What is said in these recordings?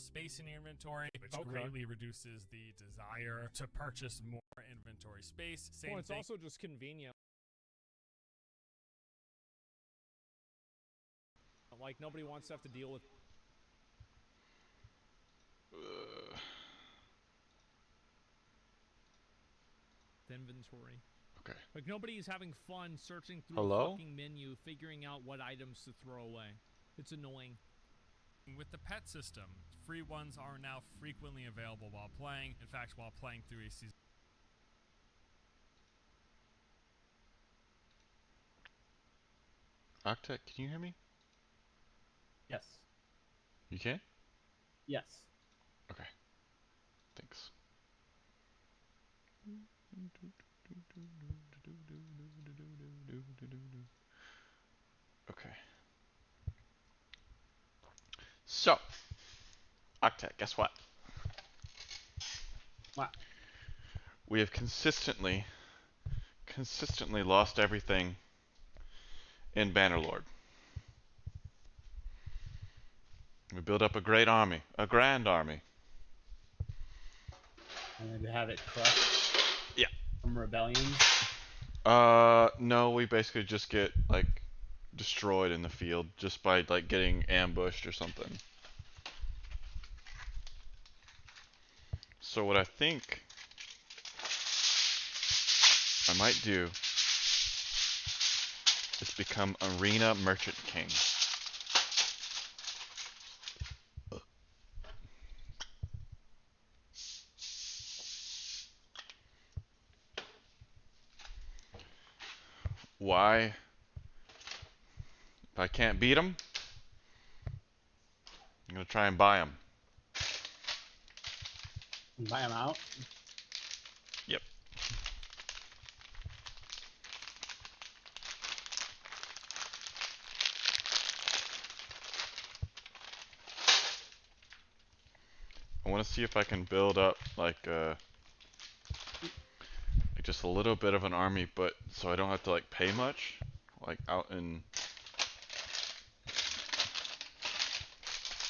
space in your inventory, which greatly reduces the desire to purchase more inventory space. Same Well, it's thing. also just convenient. Like, nobody wants to have to deal with inventory. Okay. Like, nobody's having fun searching through Hello? a fucking menu, figuring out what items to throw away. It's annoying. With the pet system, free ones are now frequently available while playing. In fact, while playing through a season. Octet, can you hear me? Yes. You can? Yes. Okay. Thanks. Okay. So, Octet, guess what? What? We have consistently lost everything in Bannerlord. We built up a great army, a grand army. And then to have it crushed. Yeah. From rebellions. No, we basically just get like destroyed in the field just by like getting ambushed or something. So what I think I might do is become Arena Merchant King. Why? If I can't beat him, I'm gonna try and buy him. Buy them out. Yep. I want to see if I can build up like just a little bit of an army, but so I don't have to like pay much, like out in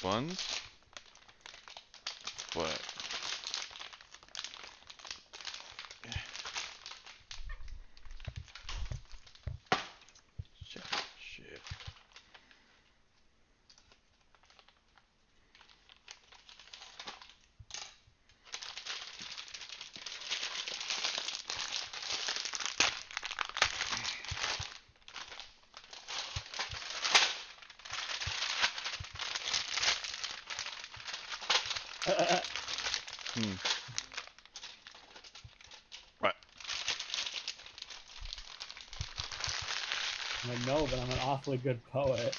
funds. But shit. Right. I know, but I'm an awfully good poet.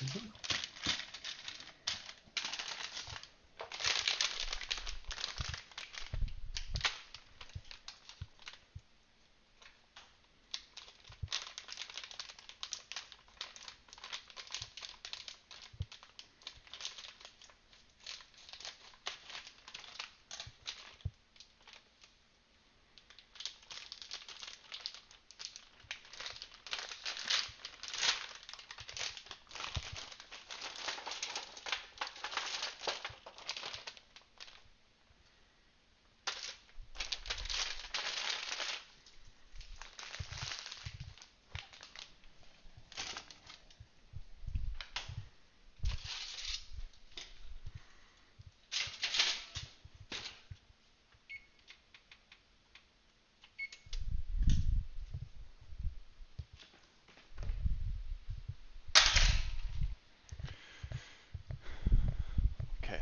Okay.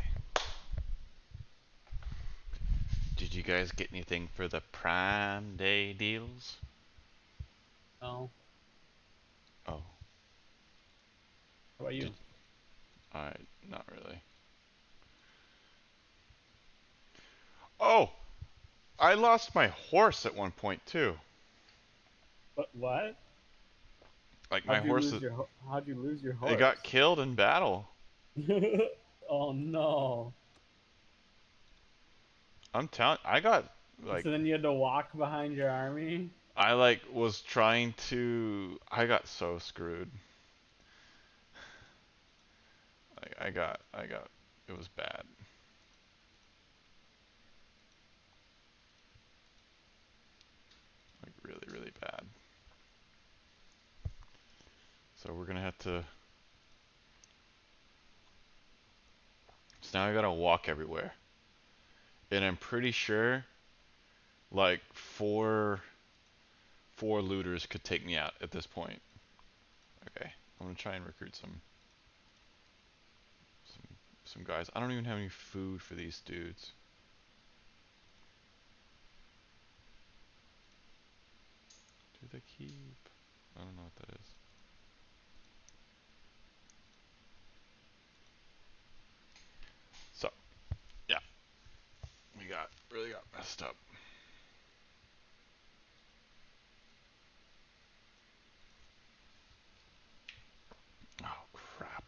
Did you guys get anything for the Prime Day deals? No. Oh. How about you? Not really. Oh! I lost my horse at one point too. What? Like my horse is, How'd you lose your horse? it got killed in battle. Oh no. I'm telling, I got like, So then you had to walk behind your army? I like was trying to, I got so screwed. Like I got, it was bad. So we're gonna have to. So now I gotta walk everywhere, and I'm pretty sure like four looters could take me out at this point. Okay, I'm gonna try and recruit some some guys. I don't even have any food for these dudes. Do they keep? I don't know what that is. So, yeah, really got messed up. Oh crap.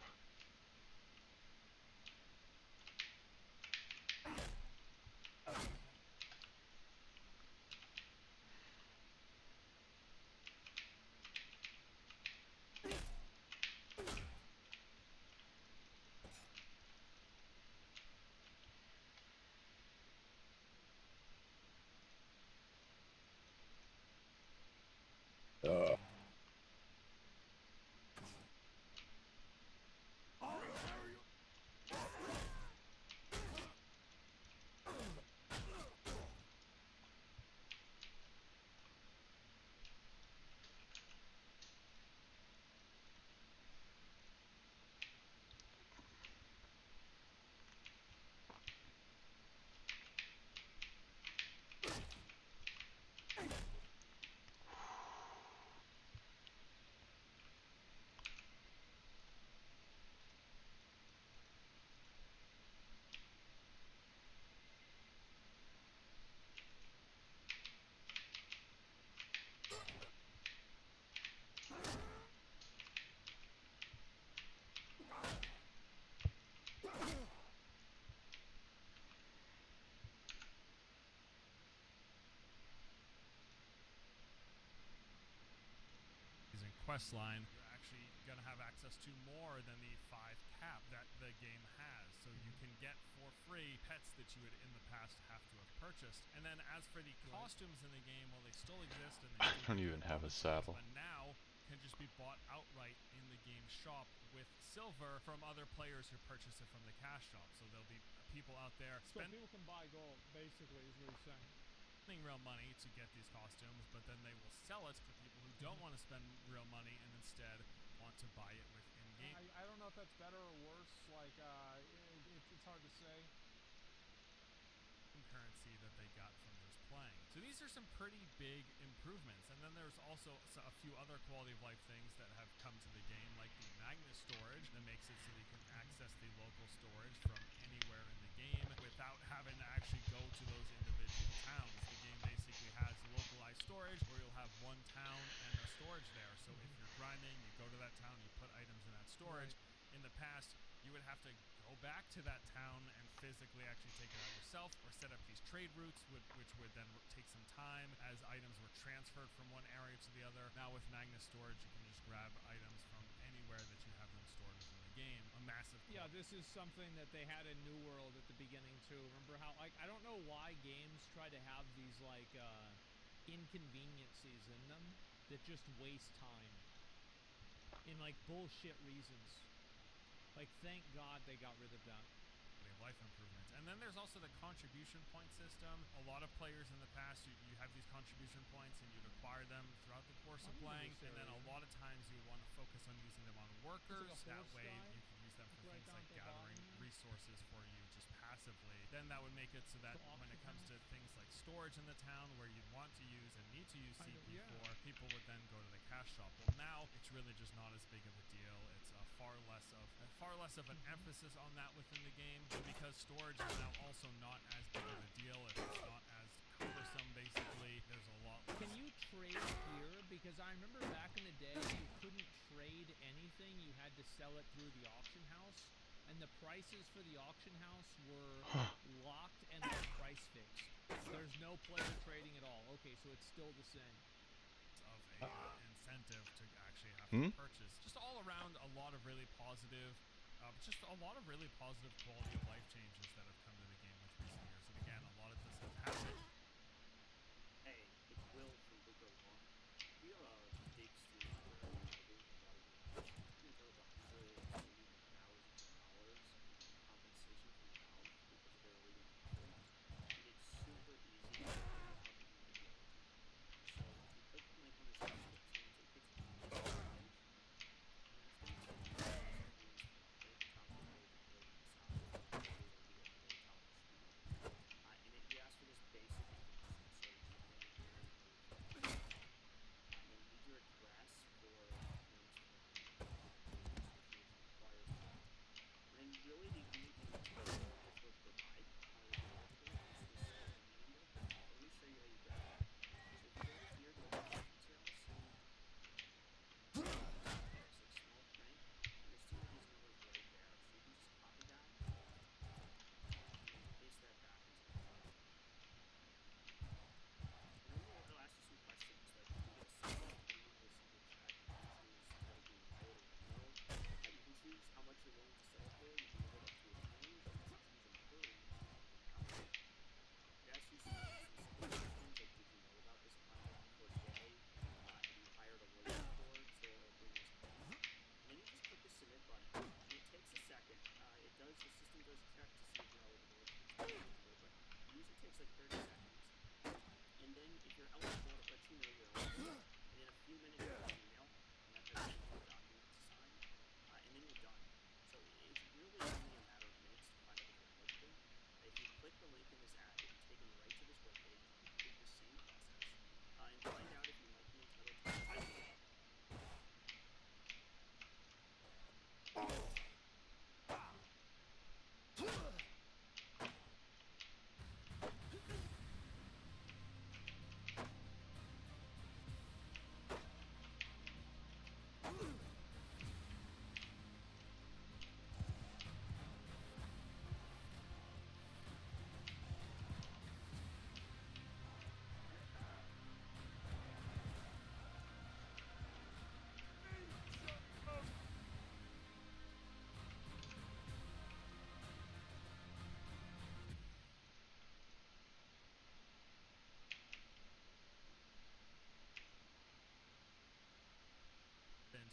Quest line, you're actually going to have access to more than the 5 cap that the game has. So you can get for free pets that you would in the past have to have purchased. And then as for the costumes in the game, well, they still exist and they I still don't even have a saddle. but now can just be bought outright in the game shop with silver from other players who purchase it from the cash shop. So there'll be people out there So people can buy gold, basically, is what he's saying. spending real money to get these costumes, but then they will sell it to people who don't want to spend real money and instead want to buy it with in-game I don't know if that's better or worse. Like, it's hard to say. currency that they got from just playing. So these are some pretty big improvements. And then there's also a few other quality of life things that have come to the game, like the magnet storage that makes it so that you can access the local storage from anywhere in the game without having to actually go to those individual towns. The game basically has localized storage where you'll have one town and a storage there. So if you're grinding, you go to that town, you put items in that storage. In the past, you would have to go back to that town and physically actually take it out yourself or set up these trade routes, which would then take some time as items were transferred from one area to the other. Now with Magna Storage, you can just grab items from anywhere that you have them stored within the game. A massive Yeah, this is something that they had in New World at the beginning too. Remember how, like, I don't know why games try to have these, like, inconveniences in them that just waste time in, like, bullshit reasons. Like, thank God they got rid of that. life improvements. And then there's also the contribution point system. A lot of players in the past, you have these contribution points and you'd acquire them throughout the course of playing. And then a lot of times you would want to focus on using them on workers. That way you can use them for things like gathering resources for you just passively. Then that would make it so that when it comes to things like storage in the town where you'd want to use and need to use CP for, people would then go to the cash shop. Well, now it's really just not as big of a deal. It's far less of an emphasis on that within the game, because storage is now also not as big of a deal. It's not as cumbersome, basically. There's a lot less. Can you trade here? Because I remember back in the day, you couldn't trade anything. You had to sell it through the auction house, and the prices for the auction house were locked and the price fixed. There's no player trading at all. Okay, so it's still the same. Of a incentive to actually have to purchase. Just all around, a lot of really positive quality of life changes that have come to the game with recent years. And again, a lot of this has happened. Hey, it's Will from Bannerlord. We got a big stream where we're doing about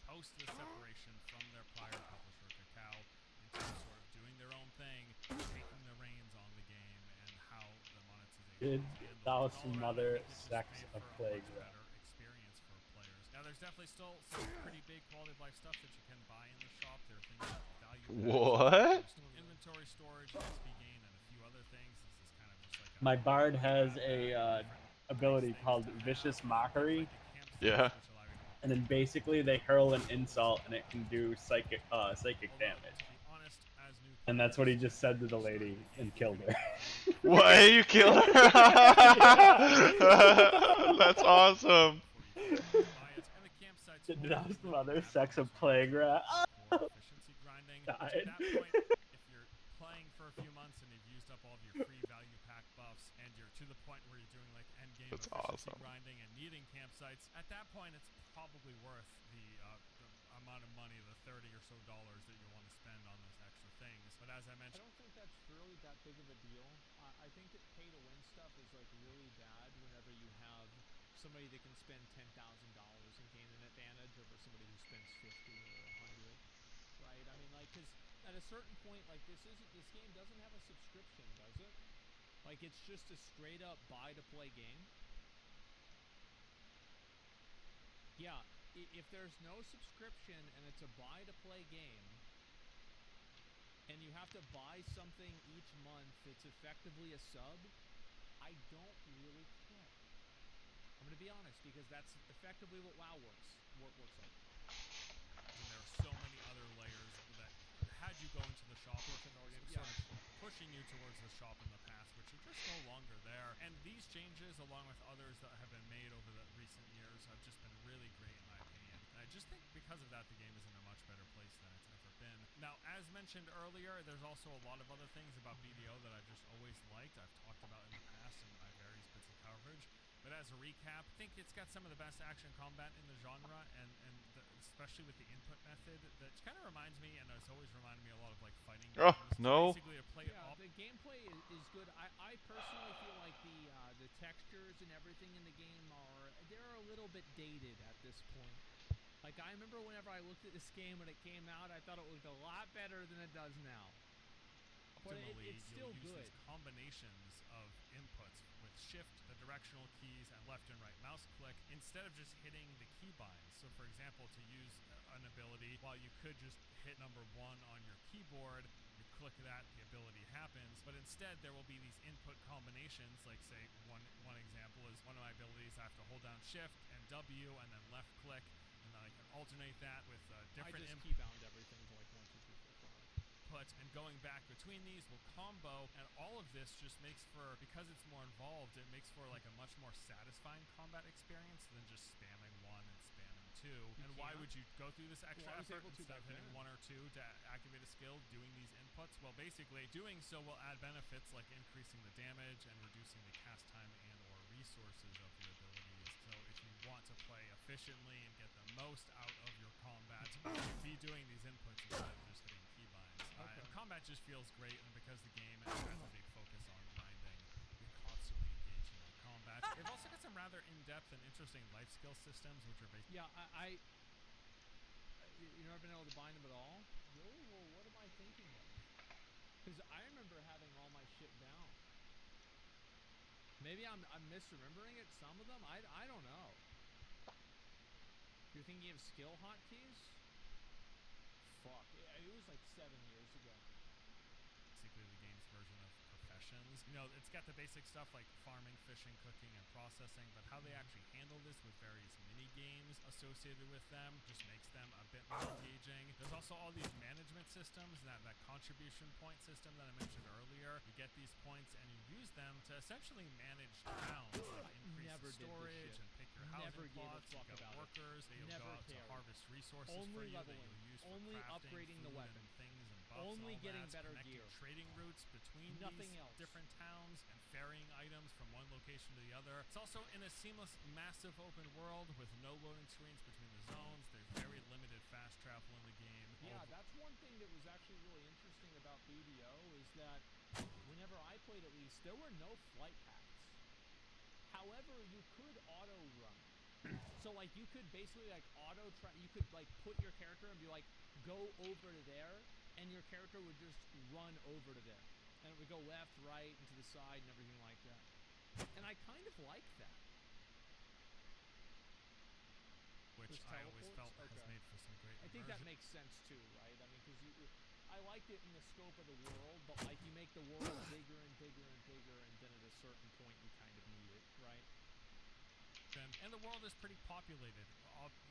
post the separation from their prior publisher, Kakao, into sort of doing their own thing, taking the reins on the game, and how the monetization Dude, is handled. that was And all some around, I other think it just sex made of for a plague. much better experience for players. Now, there's definitely still some pretty big quality of life stuff that you can buy in the shop. There are things like value What? packs, inventory storage, XP gain, and a few other things. This is kind of just like a My bard has a different ability nice called things to Vicious have. Mockery, Things like the campsites, Yeah. which allow you to and then basically they hurl an insult and it can do psychic damage. To be honest, as new And that's what he players, just said to the lady and killed her. What? You killed her? That's awesome. buy it. And the campsites That will was some really other add sex on of to plague your rat. core efficiency grinding. Which at Died. that point, if you're playing for a few months and you've used up all of your free value pack buffs and you're to the point where you're doing like end game That's efficiency awesome. grinding and needing campsites, at that point it's probably worth the amount of money, the $30 or so that you want to spend on those extra things. But as I I mentioned, don't think that's really that big of a deal. I think that pay to win stuff is like really bad whenever you have somebody that can spend $10,000 and gain an advantage over somebody who spends 50 or 100, right? I mean, like, because at a certain point, like this game doesn't have a subscription, does it? Like, it's just a straight up buy to play game. Yeah, if there's no subscription and it's a buy to play game, and you have to buy something each month that's effectively a sub, I don't really care. I'm going to be honest, because that's effectively what WoW works like. and there are so many other layers that had you go into the shop, Yeah, pushing you towards the shop in the past, which are just no longer there. And these changes, along with others that have been made over the recent years, have just been really great in my opinion. And I just think because of that, the game is in a much better place than it's ever been. Now, as mentioned earlier, there's also a lot of other things about BDO that I've just always liked. I've talked about in the past in my various bits of coverage. But as a recap, I think it's got some of the best action combat in the genre, and especially with the input method, that kind of reminds me, and it's always reminded me a lot of like fighting Oh, games. no. Basically, a play yeah, the gameplay is good. I personally feel like the textures and everything in the game they're a little bit dated at this point. Like, I remember whenever I looked at this game when it came out, I thought it looked a lot better than it does now. But Optimally, it's still you'll use good. these combinations of inputs with shift, the directional keys, and left and right mouse click instead of just hitting the keybinds. So, for example, to use an ability, while you could just hit number 1 on your keyboard, you click that, the ability happens. But instead, there will be these input combinations. Like, say, one example is one of my abilities. I have to hold down shift and W and then left click, and then I can alternate that with different I just keybound everything to like 1, 2, 3, 4, 5. and going back between these will combo, and all of this just makes for, because it's more involved, it makes for like a much more satisfying combat experience than just spamming 1 and spamming 2. And why would you go through this extra Well, I was effort able to instead of back hitting then. 1 or 2 to activate a skill, doing these inputs? Well, basically, doing so will add benefits like increasing the damage and reducing the cast time and or resources of your abilities. So if you want to play efficiently and get the most out of your combat, be doing these inputs instead of just hitting keybinds. And combat just feels great, and because the game has a big focus on grinding, you're constantly engaged in that combat. They've also got some rather in-depth and interesting life skill systems, which are based. Yeah, you never been able to bind them at all? Really? Well, what am I thinking of? Because I remember having all my shit down. Maybe I'm misremembering it. Some of them, I don't know. You're thinking of skill hotkeys? Fuck, it was like 7 years ago. Basically the game's version of professions. You know, it's got the basic stuff like farming, fishing, cooking, and processing, but how they actually handle this with various mini games associated with them just makes them a bit more engaging. There's also all these management systems, that contribution point system that I mentioned earlier. You get these points and you use them to essentially manage towns, like increase Never did this storage shit. and pick your Never housing gave a plots. fuck You've got about it. workers that you'll Never go out to cared. harvest resources for Only you that leveling. you'll use for Only crafting upgrading the food weapon. and things and buffs Only and all getting that, better connecting gear. trading routes between Nothing these else. different towns and ferrying items from one location to the other. It's also in a seamless, massive open world with no loading screens between the zones. There's very limited fast travel in the game. Yeah, that's one thing that was actually really interesting about BDO is that whenever I played, at least, there were no flight paths. However, you could auto run. So like you could basically like you could like put your character and be like, go over to there, and your character would just run over to there, and it would go left, right, and to the side and everything like that. And I kind of like that. Which Those I always felt teleports? has Okay. made for some great I think that immersion. makes sense too, right? I mean, because I liked it in the scope of the world, but like you make the world bigger and bigger and bigger, and then at a certain point you kind of need it, right? And the world is pretty populated.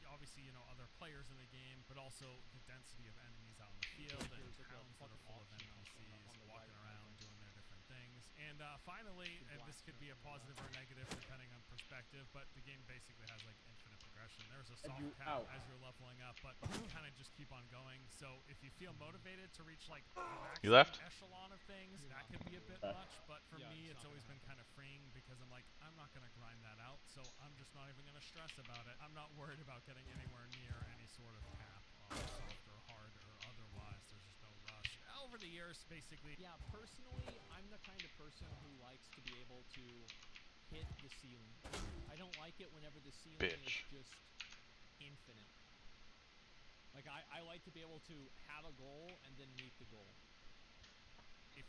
Obviously, you know, other players in the game, but also the density of enemies out in the field and There's like a towns that are fucking full of auction house NPCs on the walking right, I around think. doing their different things. And finally, and this could be a positive or negative depending on perspective, but the game basically has like infinite progression. There's a soft cap as you're leveling up, but you kind of just keep on going. So if you feel motivated to reach like the You maximum left? echelon of things, You're that not could gonna be a do bit it. much. But for Yeah, me, it's it's not always gonna been kind of freeing because I'm like, I'm not gonna grind that out, so I'm just not even gonna stress about it. I'm not worried about getting anywhere near any sort of cap, soft or hard or otherwise. There's just no rush. Over the years, basically. Yeah, personally, I'm the kind of person who likes to be able to hit the ceiling. I don't like it whenever the ceiling is Bitch. just infinite. Like I like to be able to have a goal and then meet the goal.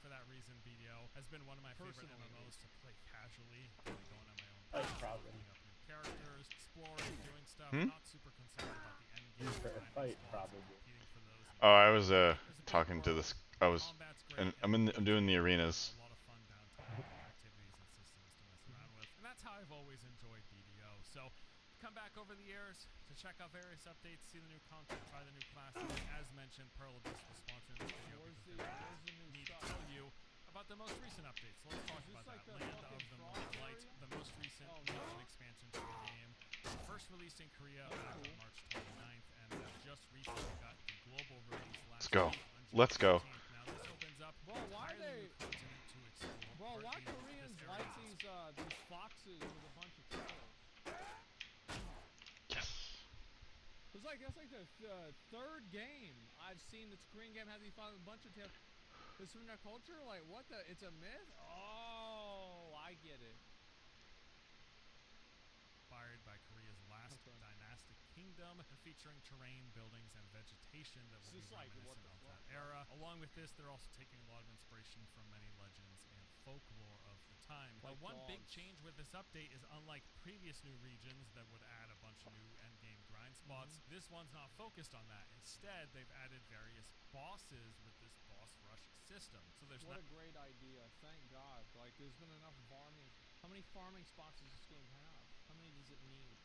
For that reason, BDO has been one of my favorite Personally, MMOs to play casually, kind of going on my own Fight path, problem. opening up new characters, exploring, doing stuff, Hmm? not super concerned about the end game, For a grinding fight spots, problem. competing for those. Oh, I was There's a big talking to world, this. I was, combat's great, and and I'm doing the arenas. a lot of fun downtime activities and systems to mess around with, and that's how I've always enjoyed BDO. So come back over the years to check out various updates, see the new content, try the new classes. As mentioned, Pearl Abyss was sponsoring this video Where's because the they new need to stuff? tell you about the most recent updates. So let's talk Is this about like that. the Land of fucking the frog Morning Light, area? the most recent Oh, region no. expansion to the game. First released in Korea back cool. on March 29th, and just recently got the global release last Let's go. week on June Let's go. 15th. Now this opens up Bro, why entirely they- new continent to explore. Bro, Or why at least Koreans this like area is these foxes with a bunch of tails? Yes. It's like that's like the third game I've seen this Korean game has these foxes with a bunch of tails. It's from their culture? Like what the? It's a myth? Oh, I get it. inspired by Korea's last dynastic kingdom, and featuring terrain, buildings, and vegetation that will be It's just like, what reminiscent the of that fuck, era. Along with this, they're also taking a lot of inspiration from many legends and folklore of the time. Like But one big dogs. change with this update is unlike previous new regions that would add a bunch of new endgame grind spots, this one's not focused on that. Instead, they've added various bosses with this boss rush system. So there's What not a great idea. Thank God. Like there's been enough farming. How many farming spots does this game have? How many does it need?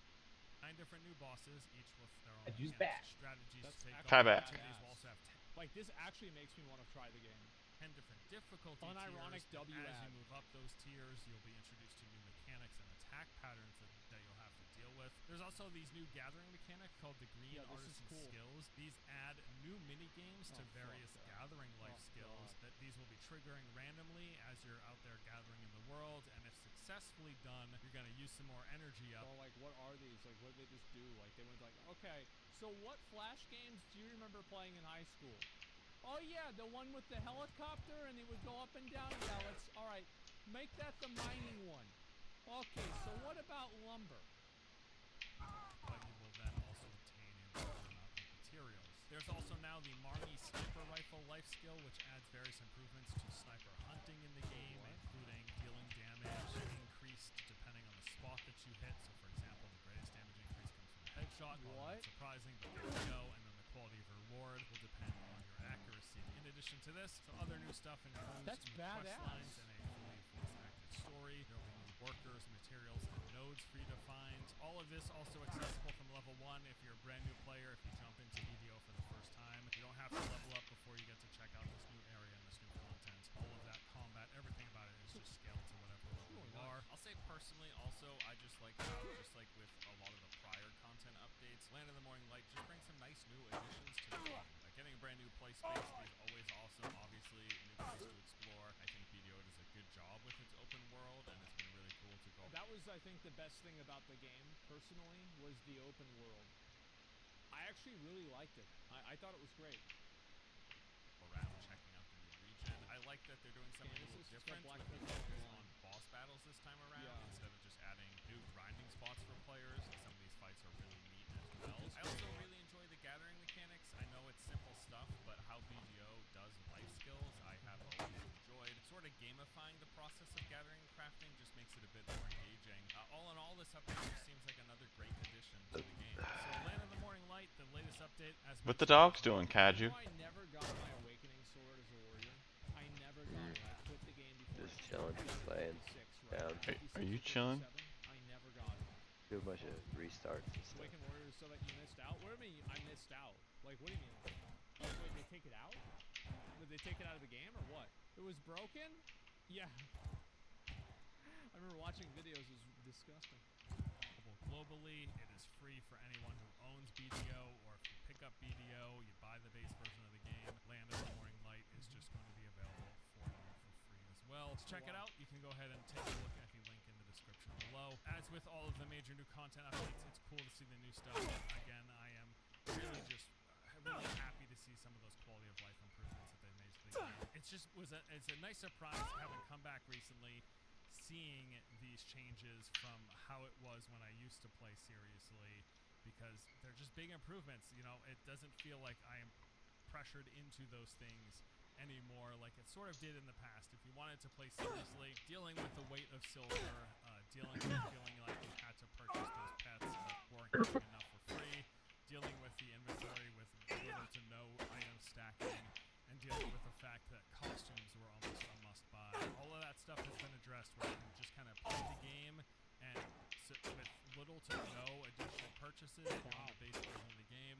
9 different new bosses, each with their own I'd use mechanics, bat. strategies That's to take actually on. Bat. Opportunities will also have Like this actually makes me want to try the game. 10 different difficulty Unironic tiers. W As ad. you move up those tiers, you'll be introduced to new mechanics and attack patterns that you'll have to deal with. There's also these new gathering mechanics called the Green Yeah, this is Artisan cool. Skills. These add new mini games to Oh, fuck various that. gathering life Oh, skills God. that these will be triggering randomly as you're out there gathering in the world, and if successfully done, you're going to use some more energy up. So like what are these? Like what did they just do? Like they went like, okay, so what Flash games do you remember playing in high school? Oh yeah, the one with the helicopter and it would go up and down. Yeah, let's alright. Make that the mining one. Okay, so what about lumber? But you will then also obtain a large amount of materials. There's also now the Marnie Sniper Rifle life skill, which adds various improvements to sniper hunting in the game, including dealing damage increased depending on the spot that you hit. So, for example, the greatest damage increase comes from a headshot. Well, not surprising, but there you go. And then the quality of reward will depend on your accuracy. In addition to this, some other new stuff includes That's new quest badass. lines and a fully voice-acted story. There will be new workers, materials, and nodes for you to find. All of this also accessible from level 1 if you're a brand new player. If you jump into BDO for the first time, you don't have to level up before you get to check out this new area and this new content. All of that combat, everything about it is just scaled to whatever level you are. I'll say personally, also, I just like how, just like with a lot of the prior content updates, Land of the Morning Light just brings some nice new additions to the game. Like getting a brand new play space is always awesome. Obviously, new place to explore. I think BDO does a good job with its open world, and it's been really cool to go. That was, I think, the best thing about the game, personally, was the open world. I actually really liked it. I thought it was great. Around checking out the new region. I like that they're doing something a little Kansas, different Black with the Desert focus Line. on boss battles this time around Yeah. instead of just adding new grinding spots for players. Some of these I also really enjoy the gathering mechanics. I know it's simple stuff, but how BGO does life skills, I have always enjoyed. Sort of gamifying the process of gathering and crafting just makes it a bit more engaging. All in all, this update just seems like another great addition to the game. So, Land of the Morning Light, the latest update, as What the mentioned, dog's doing, You Kaju? know, I never got my Awakening Sword as a warrior. I never got it. I quit the game before. Just chilling, just playing. 56, right? Down. Are you chilling? 57. I never got it. Do a bunch of restarts and stuff. Awakened Warrior so that you missed out? What do you mean I missed out? Like, what do you mean? Like, wait, they take it out? Did they take it out of the game or what? It was broken? Yeah. I remember watching videos. It was disgusting. Globally, it is free for anyone who owns BDO, or if you pick up BDO, you buy the base version of the game. Land of the Morning Light is just going to be available for you for free as well. To check it out, you can go ahead and take a look at the link in the description below. As with all of the major new content updates, it's cool to see the new stuff. Again, I am really just really happy to see some of those quality of life improvements that they made to the game. It's a nice surprise having come back recently, seeing these changes from how it was when I used to play seriously, because they're just big improvements. You know, it doesn't feel like I am pressured into those things anymore like it sort of did in the past. If you wanted to play seriously, dealing with the weight of silver, dealing with feeling like you had to purchase those pets that weren't getting enough for free, dealing with the inventory with little to no item stacking, and dealing with the fact that costumes were almost a must-buy. All of that stuff has been addressed where you can just kind of play the game and with little to no additional purchases on the base version of the game,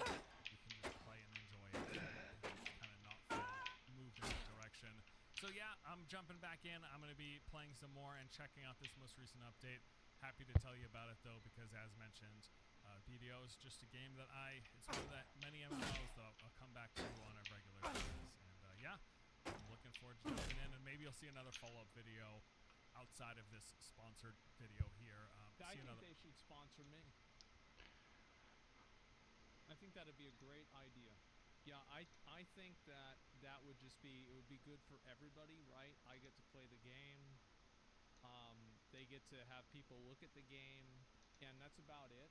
you can just play and enjoy it and kind of not feel moved in that direction. So yeah, I'm jumping back in. I'm going to be playing some more and checking out this most recent update. Happy to tell you about it though, because as mentioned, BDO is just a game that it's one of the many MMOs that I'll come back to on a regular basis. And yeah, I'm looking forward to jumping in, and maybe you'll see another follow-up video outside of this sponsored video here. I think they should sponsor me. I think that'd be a great idea. Yeah, I think that would just be, it would be good for everybody, right? I get to play the game. They get to have people look at the game, and that's about it.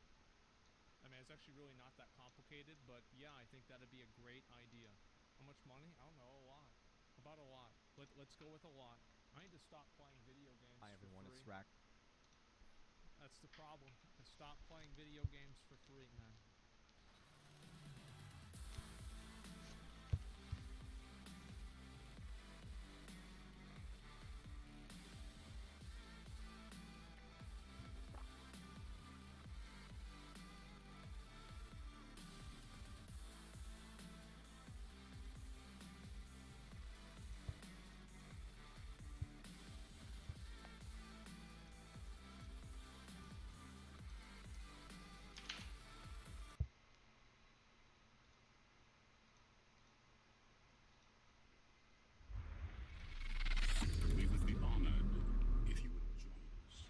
I mean, it's actually really not that complicated, but yeah, I think that'd be a great idea. How much money? I don't know, a lot. About a lot. Let's go with a lot. I need to stop playing video games. Hi everyone, for free. it's Rack. That's the problem. I stopped playing video games for free, man. We would be honored if you would join us.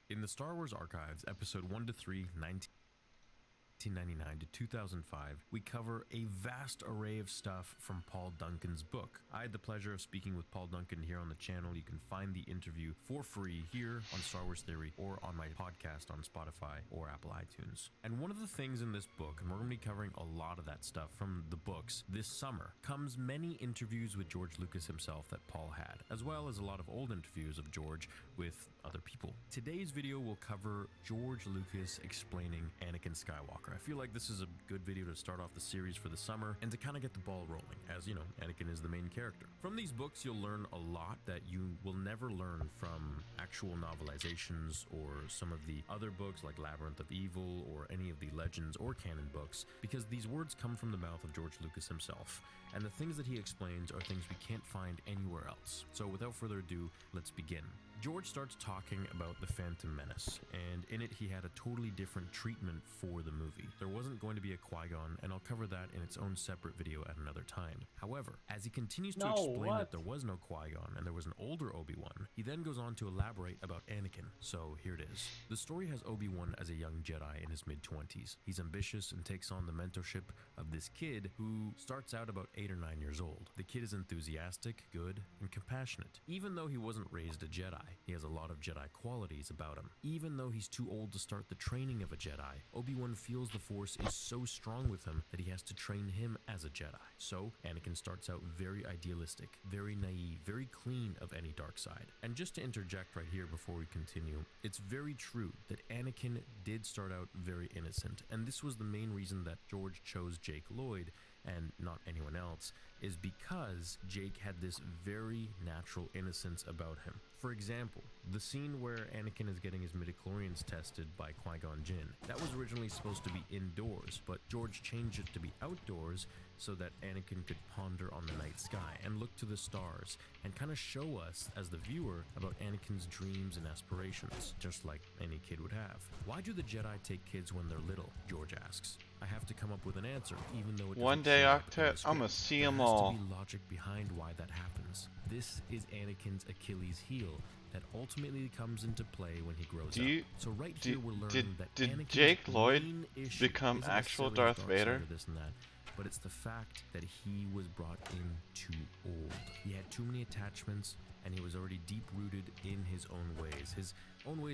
In the Star Wars Archives, Episode 1 to 3, 1999 to 2005, we cover a vast array of stuff from Paul Duncan's book. I had the pleasure of speaking with Paul Duncan here on the channel. You can find the interview for free here on Star Wars Theory or on my podcast on Spotify or Apple iTunes. And one of the things in this book, and we're going to be covering a lot of that stuff from the books this summer, comes many interviews with George Lucas himself that Paul had, as well as a lot of old interviews of George with other people. Today's video will cover George Lucas explaining Anakin Skywalker. I feel like this is a good video to start off the series for the summer and to kind of get the ball rolling, as you know, Anakin is the main character. From these books, you'll learn a lot that you will never learn from actual novelizations or some of the other books like Labyrinth of Evil or any of the Legends or canon books, because these words come from the mouth of George Lucas himself, and the things that he explains are things we can't find anywhere else. So without further ado, let's begin. George starts talking about The Phantom Menace, and in it he had a totally different treatment for the movie. There wasn't going to be a Qui-Gon, and I'll cover that in its own separate video at another time. However, as he continues to explain that there was no Qui-Gon and there was an older Obi-Wan, he then goes on to elaborate about Anakin. So here it is. The story has Obi-Wan as a young Jedi in his mid-20s. He's ambitious and takes on the mentorship of this kid who starts out about 8 8 or 9 years old. The kid is enthusiastic, good, and compassionate. Even though he wasn't raised a Jedi, he has a lot of Jedi qualities about him. Even though he's too old to start the training of a Jedi, Obi-Wan feels the Force is so strong with him that he has to train him as a Jedi. So, Anakin starts out very idealistic, very naive, very clean of any dark side. And just to interject right here before we continue, it's very true that Anakin did start out very innocent, and this was the main reason that George chose Jake Lloyd and not anyone else, is because Jake had this very natural innocence about him. For example, the scene where Anakin is getting his midichlorians tested by Qui-Gon Jinn, that was originally supposed to be indoors, but George changed it to be outdoors so that Anakin could ponder on the night sky and look to the stars and kind of show us as the viewer about Anakin's dreams and aspirations, just like any kid would have. Why do the Jedi take kids when they're little? George asks. I have to come up with an answer, even though it One doesn't day, show up in the Octet, I'ma script. see There 'em has all. to be logic behind why that happens. This is Anakin's Achilles heel that ultimately comes into play when he grows Do you- up. So right did- here we're learning did- that did Anakin's Jake Lloyd main issue become isn't actual necessarily Darth his dark side Vader? or this and that, but it's the fact that he was brought in too old. He had too many attachments, and he was already deep-rooted in his own ways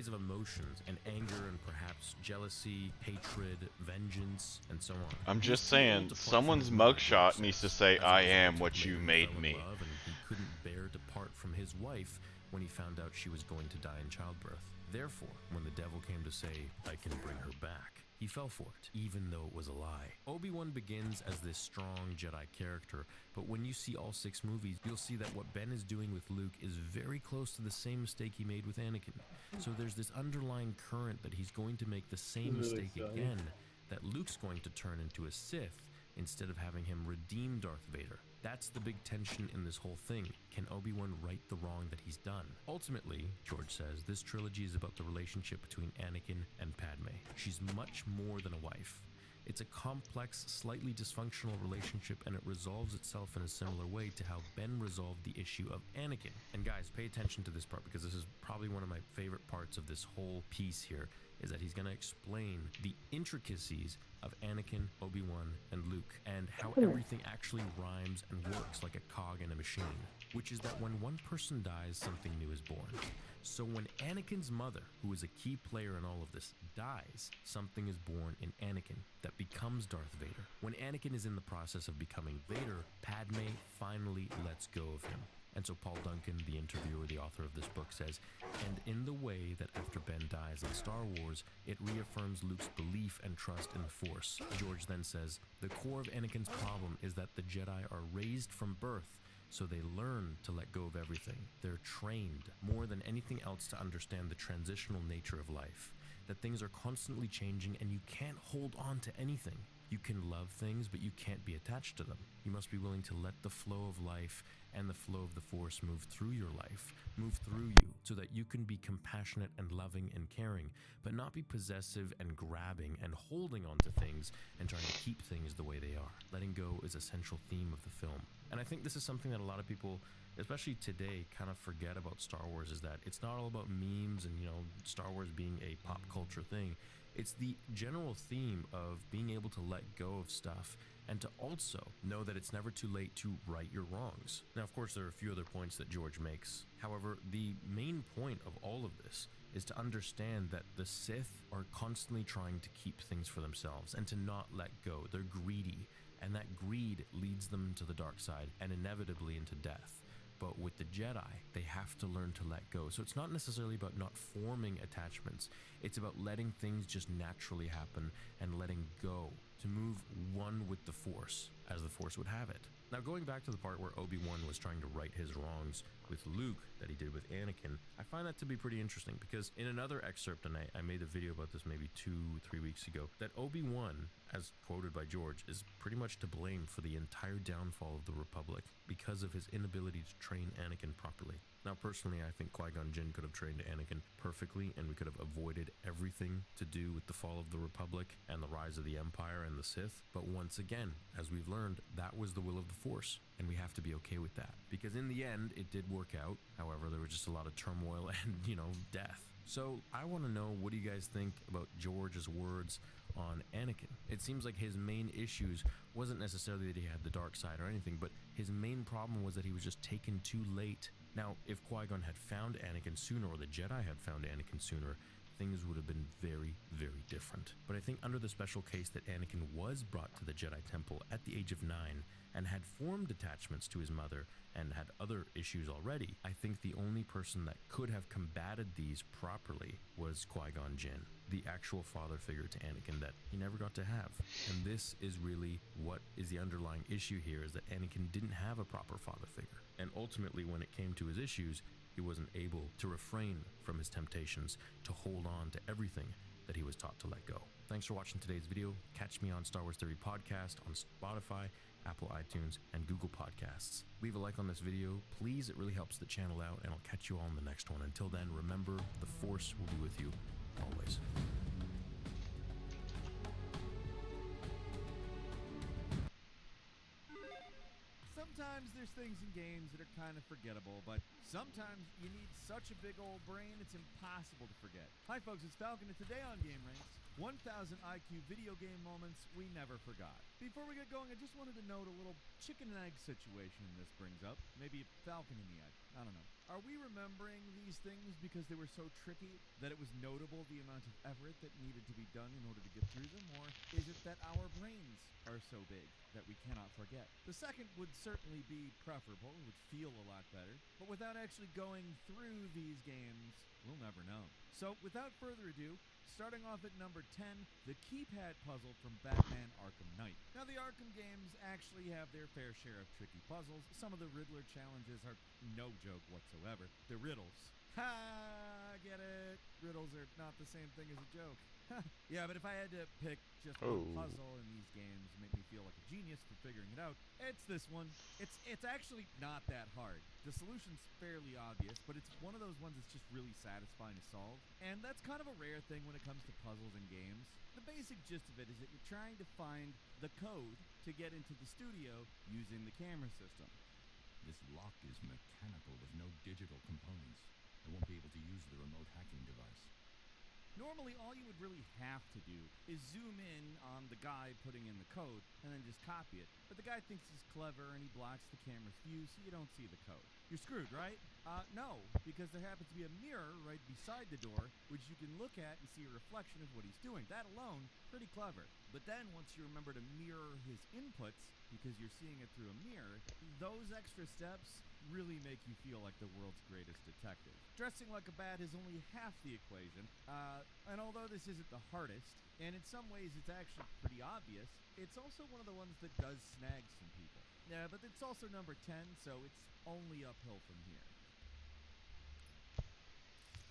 of emotions and anger and perhaps jealousy, hatred, vengeance, and so on. I'm He just was too old saying, to part from someone's his mother, mugshot George needs to says. say, As a "I result, am what he you later made fell in me." love, and he couldn't bear to part from his wife when he found out she was going to die in childbirth. Therefore, when the devil came to say, "I can bring her back," he fell for it, even though it was a lie. Obi-Wan begins as this strong Jedi character, but when you see all 6 movies, you'll see that what Ben is doing with Luke is very close to the same mistake he made with Anakin. So there's this underlying current that he's going to make the same Really mistake silly. again, that Luke's going to turn into a Sith instead of having him redeem Darth Vader. That's the big tension in this whole thing. Can Obi-Wan right the wrong that he's done? Ultimately, George says, this trilogy is about the relationship between Anakin and Padme. She's much more than a wife. It's a complex, slightly dysfunctional relationship, and it resolves itself in a similar way to how Ben resolved the issue of Anakin. And guys, pay attention to this part, because this is probably one of my favorite parts of this whole piece here, is that he's going to explain the intricacies of Anakin, Obi-Wan, and Luke, and how everything actually rhymes and works like a cog in a machine, which is that when one person dies, something new is born. So when Anakin's mother, who is a key player in all of this, dies, something is born in Anakin that becomes Darth Vader. When Anakin is in the process of becoming Vader, Padme finally lets go of him. And so Paul Duncan, the interviewer, the author of this book, says, and in the way that after Ben dies in Star Wars, it reaffirms Luke's belief and trust in the Force. George then says, the core of Anakin's problem is that the Jedi are raised from birth, so they learn to let go of everything. They're trained more than anything else to understand the transitional nature of life, that things are constantly changing and you can't hold on to anything. You can love things, but you can't be attached to them. You must be willing to let the flow of life and the flow of the Force move through your life, move through you, so that you can be compassionate and loving and caring, but not be possessive and grabbing and holding on to things and trying to keep things the way they are. Letting go is a central theme of the film. And I think this is something that a lot of people, especially today, kind of forget about Star Wars, is that it's not all about memes and, Star Wars being a pop culture thing. It's the general theme of being able to let go of stuff and to also know that it's never too late to right your wrongs. Now, of course, there are a few other points that George makes. However, the main point of all of this is to understand that the Sith are constantly trying to keep things for themselves and to not let go. They're greedy, and that greed leads them to the dark side and inevitably into death. But with the Jedi, they have to learn to let go. So it's not necessarily about not forming attachments. It's about letting things just naturally happen and letting go, to move one with the Force, as the Force would have it. Now, going back to the part where Obi-Wan was trying to right his wrongs with Luke that he did with Anakin, I find that to be pretty interesting, because in another excerpt, and I made a video about this maybe 2-3 weeks ago, that Obi-Wan, as quoted by George, is pretty much to blame for the entire downfall of the Republic because of his inability to train Anakin properly. Now, personally, I think Qui-Gon Jinn could have trained Anakin perfectly, and we could have avoided everything to do with the fall of the Republic and the rise of the Empire and the Sith. But once again, as we've learned, that was the will of the Force, and we have to be okay with that. Because in the end, it did work out. However, there was just a lot of turmoil and, death. So I want to know, what do you guys think about George's words on Anakin. It seems like his main issues wasn't necessarily that he had the dark side or anything, but his main problem was that he was just taken too late. Now, if Qui-Gon had found Anakin sooner, or the Jedi had found Anakin sooner, things would have been very, very different. But I think under the special case that Anakin was brought to the Jedi Temple at the age of 9 and had formed attachments to his mother and had other issues already, I think the only person that could have combated these properly was Qui-Gon Jinn, the actual father figure to Anakin that he never got to have. And this is really what is the underlying issue here, is that Anakin didn't have a proper father figure. And ultimately, when it came to his issues, he wasn't able to refrain from his temptations to hold on to everything that he was taught to let go. Thanks for watching today's video. Catch me on Star Wars Theory Podcast on Spotify, Apple iTunes, and Google Podcasts. Leave a like on this video, please. It really helps the channel out, and I'll catch you all in the next one. Until then, remember, the Force will be with you always. Sometimes there's things in games that are kind of forgettable, but sometimes you need such a big old brain it's impossible to forget. Hi folks, it's Falcon, and today on Game Ranks, 1000 IQ video game moments we never forgot. Before we get going, I just wanted to note a little chicken and egg situation this brings up. Maybe a falcon in the egg. I don't know. Are we remembering these things because they were so tricky that it was notable the amount of effort that needed to be done in order to get through them? Or is it that our brains are so big that we cannot forget? The second would certainly be preferable. It would feel a lot better. But without actually going through these games, we'll never know. So without further ado, starting off at number 10, the keypad puzzle from Batman Arkham Knight. Now, the Arkham games actually have their fair share of tricky puzzles. Some of the Riddler challenges are no joke whatsoever. They're riddles. Ha! Get it? Riddles are not the same thing as a joke. Yeah, but if I had to pick just one puzzle in these games to make me feel like a genius for figuring it out, it's this one. It's actually not that hard. The solution's fairly obvious, but it's one of those ones that's just really satisfying to solve. And that's kind of a rare thing when it comes to puzzles and games. The basic gist of it is that you're trying to find the code to get into the studio using the camera system. This lock is mechanical with no digital components. I won't be able to use the remote hacking device. Normally, all you would really have to do is zoom in on the guy putting in the code and then just copy it. But the guy thinks he's clever and he blocks the camera's view so you don't see the code. You're screwed, right? No, because there happens to be a mirror right beside the door which you can look at and see a reflection of what he's doing. That alone, pretty clever. But then once you remember to mirror his inputs because you're seeing it through a mirror, those extra steps really make you feel like the world's greatest detective. Dressing like a bat is only half the equation, and although this isn't the hardest, and in some ways it's actually pretty obvious, it's also one of the ones that does snag some people. Yeah, but it's also number 10, so it's only uphill from here.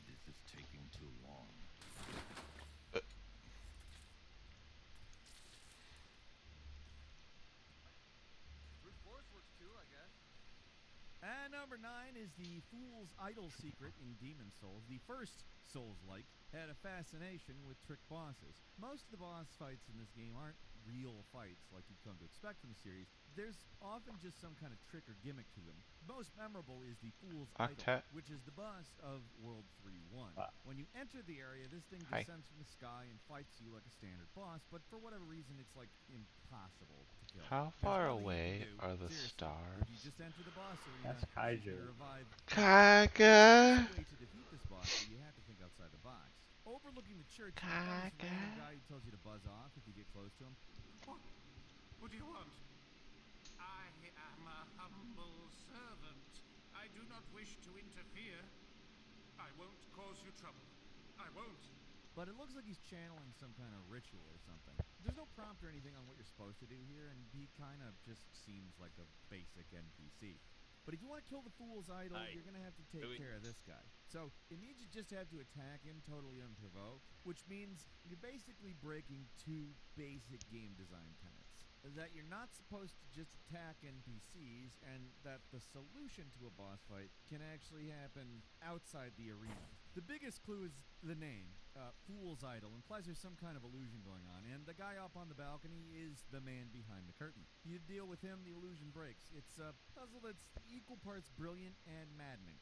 This is taking too long. And number 9 is the Fool's Idol secret in Demon Souls. The first Souls-like had a fascination with trick bosses. Most of the boss fights in this game aren't real fights like you've come to expect from the series. There's often just some kind of trick or gimmick to them. Most memorable is the Fool's Idol, which is the boss of World 3-1. When you enter the area, this thing descends from the sky and fights you like a standard boss, but for whatever reason, it's like impossible to kill. How far away are the stars? If you just enter the boss arena, That's Kaiju. you revive. Kaga! There's a way to defeat this boss, but you have to think outside the box. Overlooking the church, you find this random guy who tells you to buzz off if you get close to him. What do you want? I am a humble servant. I do not wish to interfere. I won't cause you trouble. I won't. But it looks like he's channeling some kind of ritual or something. There's no prompt or anything on what you're supposed to do here, and he kind of just seems like a basic NPC. But if you want to kill the Fool's Idol, you're going to have to take care of this guy. So it means you just have to attack him totally unprovoked, which means you're basically breaking two basic game design tenets. That you're not supposed to just attack NPCs, and that the solution to a boss fight can actually happen outside the arena. The biggest clue is the name. Fool's Idol implies there's some kind of illusion going on, and the guy up on the balcony is the man behind the curtain. You deal with him, the illusion breaks. It's a puzzle that's equal parts brilliant and maddening.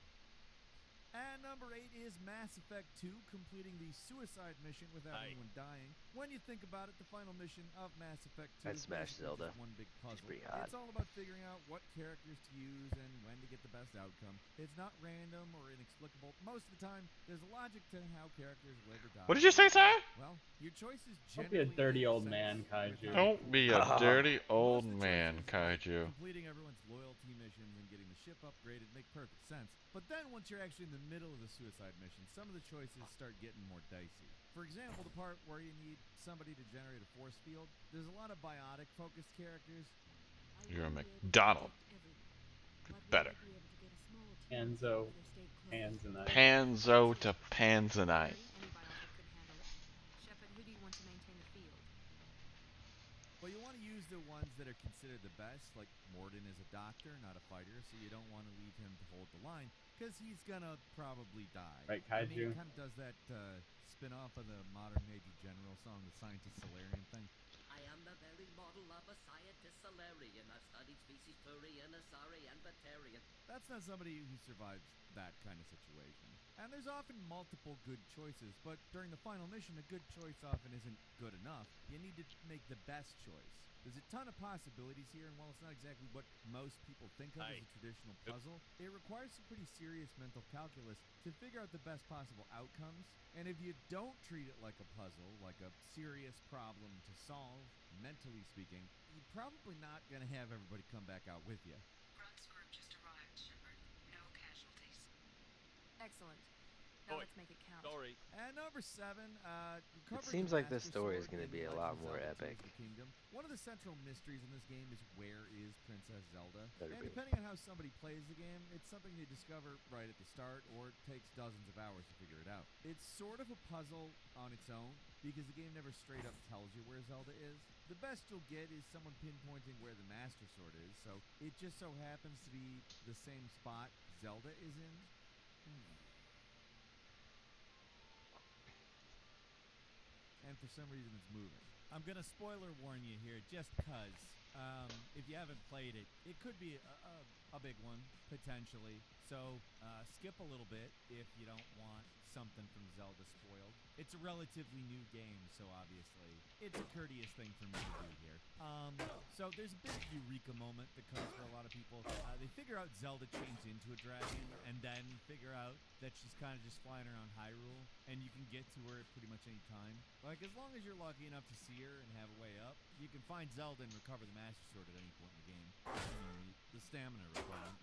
And number 8 is Mass Effect 2, completing the suicide mission without anyone dying. When you think about it, the final mission of Mass Effect 2 I'd is smash basically Zelda. just one big She's puzzle. pretty hot. It's all about figuring out what characters to use and when to get the best outcome. It's not random or inexplicable. Most of the time, there's a logic to how characters live or die. What did you say, sir? Well, your choices Don't be a generally dirty make old sense man, with Kaiju. how Don't be a dirty old most of the man, choices, like Kaiju. completing everyone's loyalty missions and getting the ship upgraded make perfect sense. But then once you're actually in the middle of the suicide mission, some of the choices start getting more dicey. For example, the part where you need somebody to generate a force field, there's a lot of biotic-focused characters. You're a McDonald. Better. Panzo, Panzanite. Panzo to Panzanite. Well, you want to use the ones that are considered the best, like Morden is a doctor, not a fighter, so you don't want to leave him to hold the line, because he's gonna probably die. Right, I mean, Kaiju? it kind of does that spin-off of the modern Major General song, the Scientist Solarian thing. I am the very model of a scientist Solarian. I've studied species Turian, Asari, and Batarian. That's not somebody who survives that kind of situation. And there's often multiple good choices, but during the final mission, a good choice often isn't good enough. You need to make the best choice. There's a ton of possibilities here, and while it's not exactly what most people think of as a traditional puzzle, it requires some pretty serious mental calculus to figure out the best possible outcomes. And if you don't treat it like a puzzle, like a serious problem to solve, mentally speaking, you're probably not going to have everybody come back out with you. Grunt's group just arrived, Shepard. No casualties. Excellent. Now let's make it count. Sorry. And number 7, It seems like this story is going to be a lot more epic. One of the central mysteries in this game is where is Princess Zelda? Better And be. depending on how somebody plays the game, it's something you discover right at the start, or it takes dozens of hours to figure it out. It's sort of a puzzle on its own, because the game never straight up tells you where Zelda is. The best you'll get is someone pinpointing where the Master Sword is, so it just so happens to be the same spot Zelda is in. And for some reason it's moving. I'm gonna spoiler warn you here, just cause. If you haven't played it, it could be a big one, potentially. So skip a little bit if you don't want something from Zelda spoiled. It's a relatively new game, so obviously it's a courteous thing for me to do here. So there's a big eureka moment that comes for a lot of people. They figure out Zelda changed into a dragon, and then figure out that she's kind of just flying around Hyrule, and you can get to her at pretty much any time. Like, as long as you're lucky enough to see her and have a way up, you can find Zelda and recover the Master Sword at any point in the game. The stamina requirement.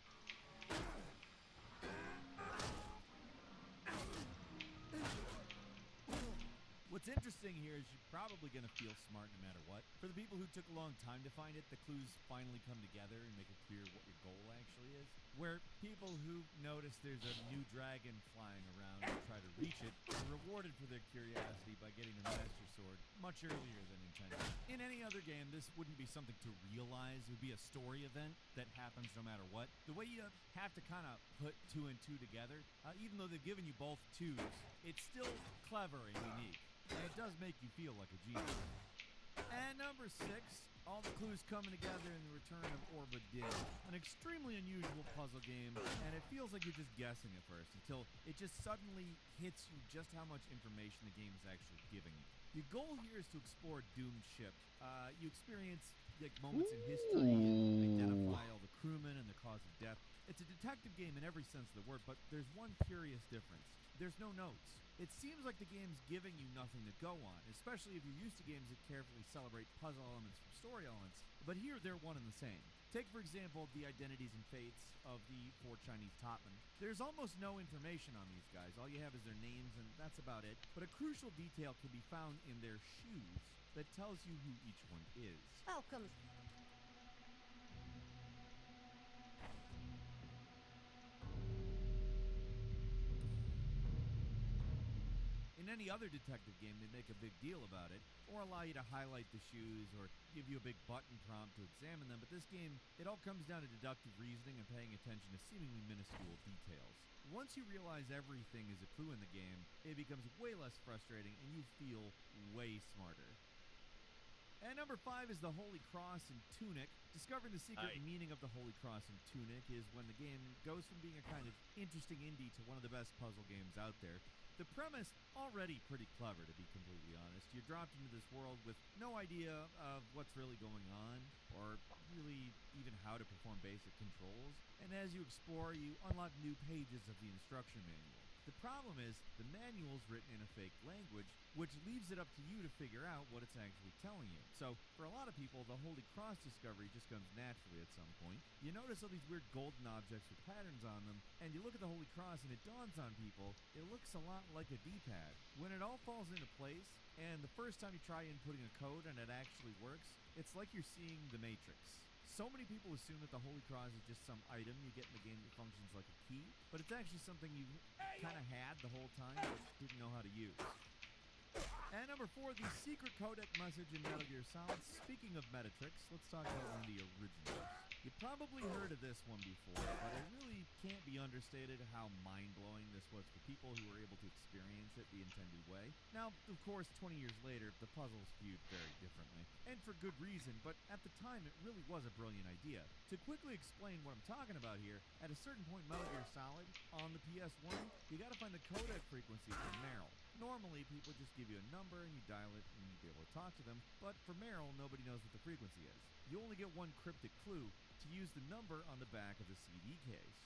What's interesting here is you're probably going to feel smart no matter what. For the people who took a long time to find it, the clues finally come together and make it clear what your goal actually is. Where people who notice there's a new dragon flying around and try to reach it are rewarded for their curiosity by getting the Master Sword much earlier than intended. In any other game, this wouldn't be something to realize. It would be a story event that happens no matter what. The way you have to kind of put 2 and 2 together, even though they've given you both 2s, it's still clever and unique. And it does make you feel like a genius. And number 6, all the clues coming together in the return of Orba Din. An extremely unusual puzzle game, and it feels like you're just guessing at first, until it just suddenly hits you just how much information the game is actually giving you. Your goal here is to explore Doom's ship. You experience moments in history and identify all the crewmen and the cause of death. It's a detective game in every sense of the word, but there's one curious difference. There's no notes. It seems like the game's giving you nothing to go on, especially if you're used to games that carefully celebrate puzzle elements from story elements, but here they're one and the same. Take, for example, the identities and fates of the 4 Chinese topmen. There's almost no information on these guys. All you have is their names, and that's about it. But a crucial detail can be found in their shoes that tells you who each one is. Welcome. In any other detective game, they'd make a big deal about it, or allow you to highlight the shoes, or give you a big button prompt to examine them, but this game, it all comes down to deductive reasoning and paying attention to seemingly minuscule details. Once you realize everything is a clue in the game, it becomes way less frustrating, and you feel way smarter. And number 5 is the Holy Cross and Tunic. Discovering the secret meaning of the Holy Cross and Tunic is when the game goes from being a kind of interesting indie to one of the best puzzle games out there. The premise, already pretty clever, to be completely honest. You're dropped into this world with no idea of what's really going on, or really even how to perform basic controls. And as you explore, you unlock new pages of the instruction manual. The problem is, the manual's written in a fake language, which leaves it up to you to figure out what it's actually telling you. So, for a lot of people, the Holy Cross discovery just comes naturally at some point. You notice all these weird golden objects with patterns on them, and you look at the Holy Cross and it dawns on people, it looks a lot like a D-pad. When it all falls into place, and the first time you try inputting a code and it actually works, it's like you're seeing the Matrix. So many people assume that the Holy Cross is just some item you get in the game that functions like a key, but it's actually something you kind of had the whole time but didn't know how to use. And number 4, the secret codec message in Metal Gear Solid. Speaking of Metatrix, let's talk about one of the originals. You probably heard of this one before, but it really can't be understated how mind-blowing this was for people who were able to experience it the intended way. Now, of course, 20 years later, the puzzle's viewed very differently, and for good reason, but at the time it really was a brilliant idea. To quickly explain what I'm talking about here, at a certain point in Metal Gear Solid, on the PS1, you gotta find the codec frequency for Meryl. Normally, people just give you a number and you dial it and you'll be able to talk to them, but for Meryl, nobody knows what the frequency is. You only get one cryptic clue, to use the number on the back of the CD case.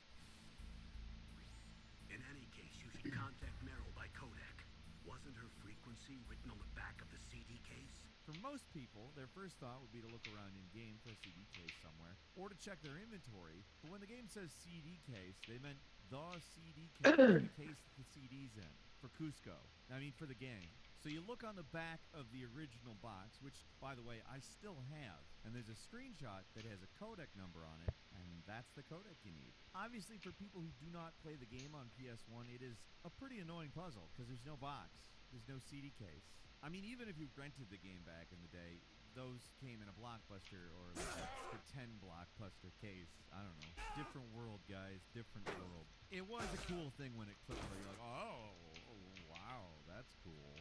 In any case, you should contact Meryl by codec. Wasn't her frequency written on the back of the CD case? For most people, their first thought would be to look around in-game for a CD case somewhere, or to check their inventory, but when the game says CD case, they meant the CD case, the case that the CD's in, for Cusco. I mean, for the game. So you look on the back of the original box, which, by the way, I still have, and there's a screenshot that has a codec number on it, and that's the codec you need. Obviously, for people who do not play the game on PS1, it is a pretty annoying puzzle, because there's no box, there's no CD case. I mean, even if you rented the game back in the day, those came in a Blockbuster or like a pretend Blockbuster case. I don't know. Different world, guys, different world. It was a cool thing when it clicked where you're like, oh, wow, that's cool.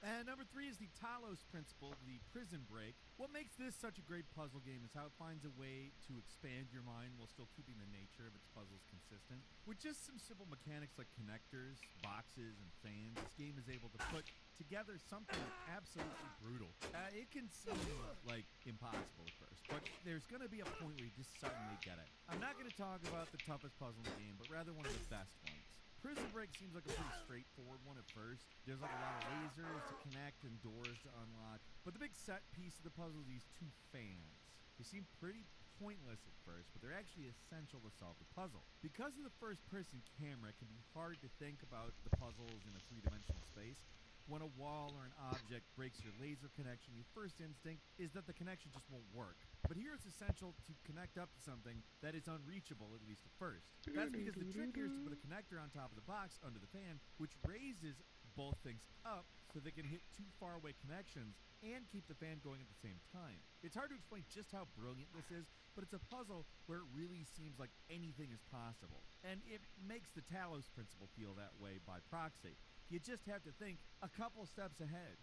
And number 3 is the Talos principle, the prison break. What makes this such a great puzzle game is how it finds a way to expand your mind while still keeping the nature of its puzzles consistent. With just some simple mechanics like connectors, boxes, and fans, this game is able to put together something absolutely brutal. It can seem like impossible at first, but there's going to be a point where you just suddenly get it. I'm not going to talk about the toughest puzzle in the game, but rather one of the best ones. Prison Break seems like a pretty straightforward one at first. There's like a lot of lasers to connect and doors to unlock. But the big set piece of the puzzle is these 2 fans. They seem pretty pointless at first, but they're actually essential to solve the puzzle. Because of the first-person camera, it can be hard to think about the puzzles in a 3-dimensional space. When a wall or an object breaks your laser connection, your first instinct is that the connection just won't work. But here it's essential to connect up to something that is unreachable, at least at first. That's because the trick here is to put a connector on top of the box under the fan, which raises both things up so they can hit 2 faraway connections and keep the fan going at the same time. It's hard to explain just how brilliant this is, but it's a puzzle where it really seems like anything is possible. And it makes the Talos principle feel that way by proxy. You just have to think a couple steps ahead.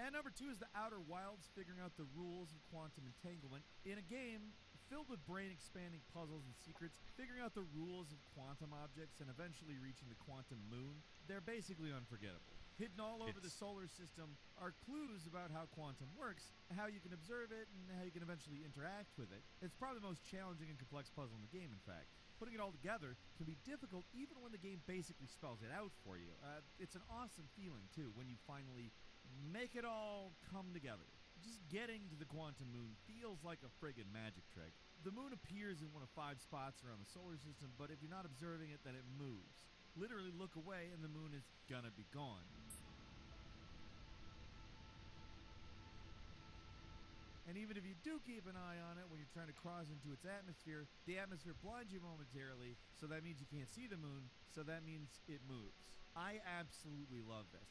And number 2 is the Outer Wilds, figuring out the rules of quantum entanglement. In a game filled with brain-expanding puzzles and secrets, figuring out the rules of quantum objects and eventually reaching the quantum moon, they're basically unforgettable. Hidden all over the solar system are clues about how quantum works, how you can observe it, and how you can eventually interact with it. It's probably the most challenging and complex puzzle in the game, in fact. Putting it all together can be difficult even when the game basically spells it out for you. It's an awesome feeling, too, when you finally make it all come together. Just getting to the quantum moon feels like a friggin' magic trick. The moon appears in one of 5 spots around the solar system, but if you're not observing it, then it moves. Literally look away and the moon is gonna be gone. And even if you do keep an eye on it when you're trying to cross into its atmosphere, the atmosphere blinds you momentarily, so that means you can't see the moon, so that means it moves. I absolutely love this.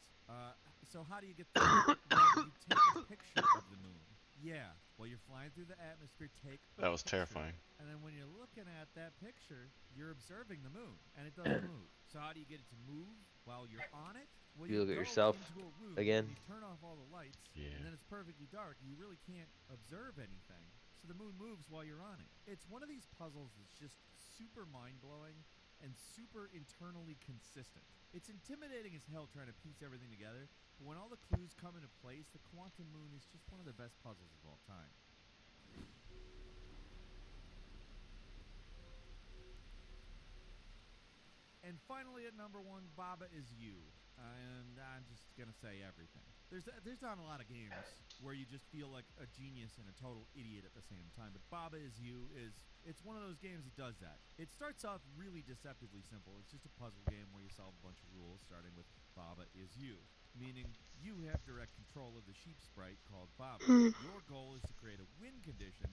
So how do you get there? Well, you take a picture of the moon. Yeah, while you're flying through the atmosphere, take a That was picture. terrifying. And then when you're looking at that picture, you're observing the moon, and it doesn't move. So how do you get it to move while you're on it? Well, You look at go yourself into a room again. and you turn off all the lights, Yeah. and then it's perfectly dark. You really can't observe anything. So the moon moves while you're on it. It's one of these puzzles that's just super mind-blowing and super internally consistent. It's intimidating as hell trying to piece everything together, but when all the clues come into place, the Quantum Moon is just one of the best puzzles of all time. And finally at number 1, Baba Is You. And I'm just going to say everything. There's not a lot of games where you just feel like a genius and a total idiot at the same time, but Baba Is You it's one of those games that does that. It starts off really deceptively simple. It's just a puzzle game where you solve a bunch of rules, starting with Baba Is You, meaning you have direct control of the sheep sprite called Baba. Your goal is to create a win condition,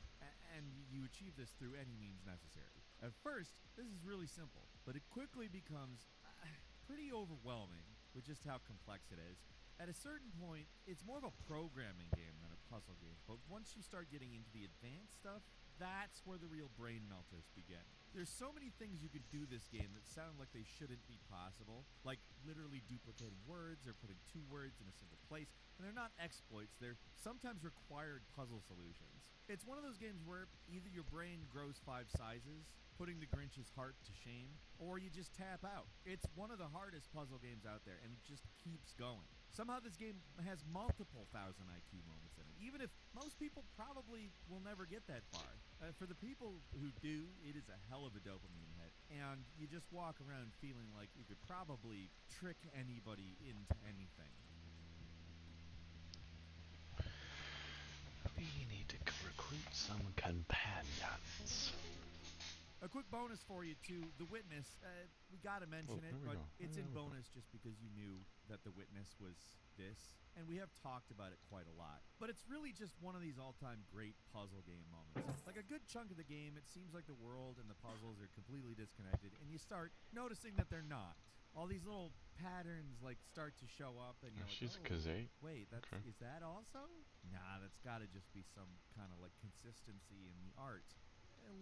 and you achieve this through any means necessary. At first, this is really simple, but it quickly becomes pretty overwhelming with just how complex it is. At a certain point, it's more of a programming game than a puzzle game, but once you start getting into the advanced stuff, that's where the real brain melters begin. There's so many things you could do this game that sound like they shouldn't be possible, like literally duplicating words or putting 2 words in a single place, and they're not exploits, they're sometimes required puzzle solutions. It's one of those games where either your brain grows 5 sizes, putting the Grinch's heart to shame, or you just tap out. It's one of the hardest puzzle games out there, and it just keeps going. Somehow this game has multiple 1,000 IQ moments in it, even if most people probably will never get that far. For the people who do, it is a hell of a dopamine hit, and you just walk around feeling like you could probably trick anybody into anything. We need to recruit some companions. A quick bonus for you, too. The Witness, we gotta mention it, but it's in bonus just because you knew that The Witness was this, and we have talked about it quite a lot. But it's really just one of these all-time great puzzle game moments. Like a good chunk of the game, it seems like the world and the puzzles are completely disconnected, and you start noticing that they're not. All these little patterns, like, start to show up, and you're like, she's oh, Kazay. wait, is that also? Nah, that's gotta just be some kind of, like, consistency in the art.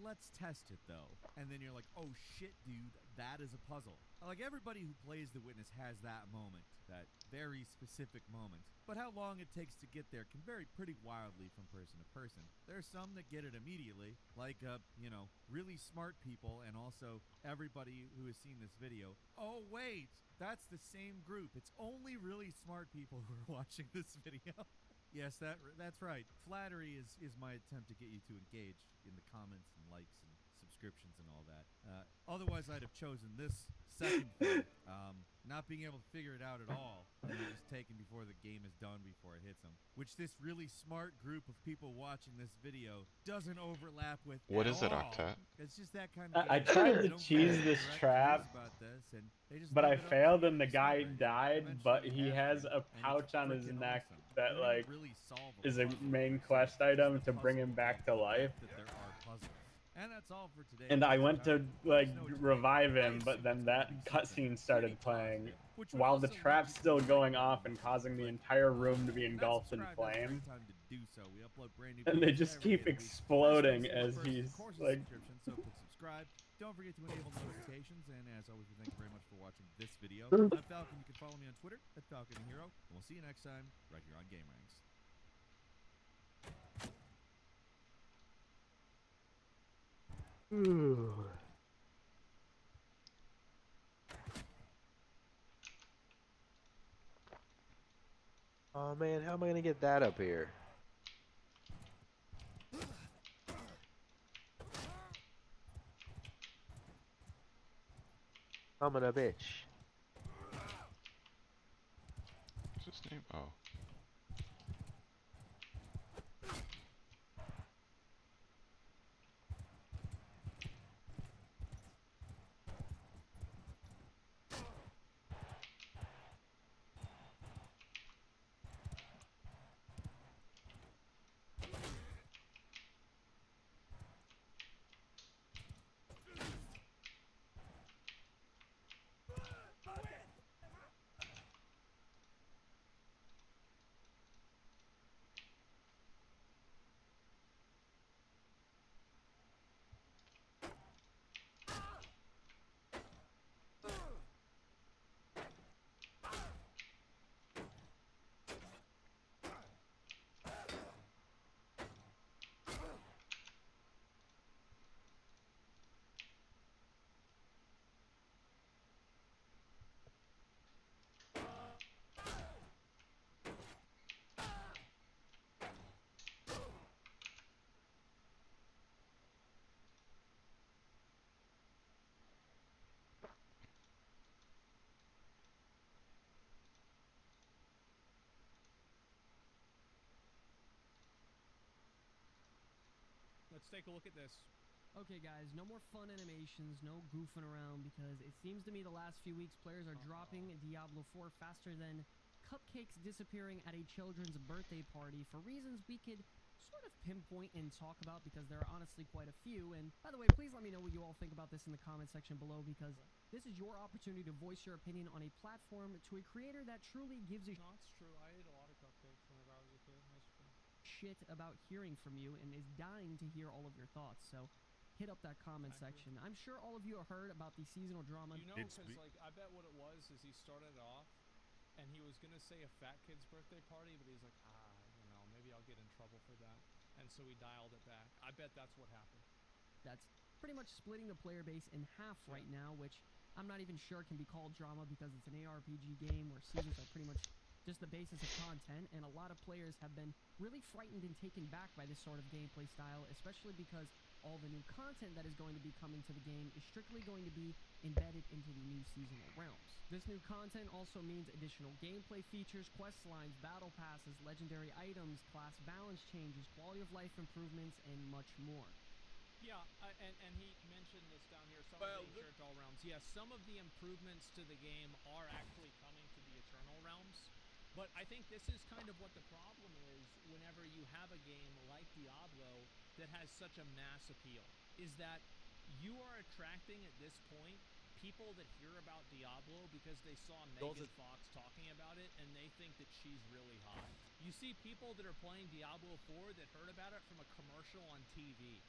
Let's test it, though. And then you're like, oh shit, dude, that is a puzzle. Like, everybody who plays The Witness has that moment, that very specific moment. But how long it takes to get there can vary pretty wildly from person to person. There are some that get it immediately, like, really smart people, and also everybody who has seen this video. Oh, wait, that's the same group. It's only really smart people who are watching this video. Yes, that's right. Flattery is my attempt to get you to engage in the comments and likes and subscriptions and all that. Otherwise, I'd have chosen this second thing, not being able to figure it out at all, and then just taken before the game is done before it hits them, which this really smart group of people watching this video doesn't overlap with What at is it, all. Octat? It's just that kind of game. I tried They to don't cheese give this direct trap, clues about this, and they just but I leave it up to failed you and to the guy discover it. died, but Eventually you he have has to, a and pouch it's on his freaking neck awesome. that, You like, don't really solve is a puzzle main per se, quest it's just item a to bring him puzzle back of to the life. fact that there are puzzles. And that's all for today. And I ladies and went to, gentlemen. Let like, us know what you revive think. I him, but assume then it's gonna that be cutscene something started pretty playing positive, which would while the also lead trap's you to still the going right off button and to causing the click. entire room to be If you're not engulfed in subscribed, now's a flame. great time to do so. We upload brand new And they videos just every keep day of the week. exploding First as things first, he's, of course, a like... subscription, so click subscribe. Don't forget to enable notifications, and as always, we thank you very much for watching this video. I'm Falcon. You can follow me on Twitter at Falcon the Hero, and we'll see you next time right here on Game Ranks. Oh man, how am I gonna get that up here? I'm a bitch. What's his name? Oh. Let's take a look at this. Okay, guys, no more fun animations, no goofing around, because it seems to me the last few weeks players are dropping Diablo 4 faster than cupcakes disappearing at a children's birthday party for reasons we could sort of pinpoint and talk about, because there are honestly quite a few. And by the way, please let me know what you all think about this in the comment section below, because this is your opportunity to voice your opinion on a platform to a creator that truly gives a No, it's true. I ate a lot of cupcakes whenever I was a kid. That's true. shit about hearing from you and is dying to hear all of your thoughts. So hit up that comment section. I'm sure all of you have heard about the seasonal drama. You know, because like I bet what it was is he started off and he was gonna say a fat kid's birthday party, but he's like, you know, maybe I'll get in trouble for that, and so he dialed it back. I bet that's what happened. That's pretty much splitting the player base in half right now, which I'm not even sure can be called drama, because it's an ARPG game where seasons are pretty much just the basis of content, and a lot of players have been really frightened and taken back by this sort of gameplay style, especially because all the new content that is going to be coming to the game is strictly going to be embedded into the new seasonal realms. This new content also means additional gameplay features, quest lines, battle passes, legendary items, class balance changes, quality of life improvements, and much more. Yeah, and he mentioned this down here, some of the Eternal Realms. Yes, some of the improvements to the game are actually coming to the Eternal Realms, but I think this is kind of what the problem is whenever you have a game like Diablo that has such a mass appeal, is that you are attracting at this point people that hear about Diablo because they saw Megan Fox talking about it and they think that she's really hot. You see people that are playing Diablo 4 that heard about it from a commercial on TV.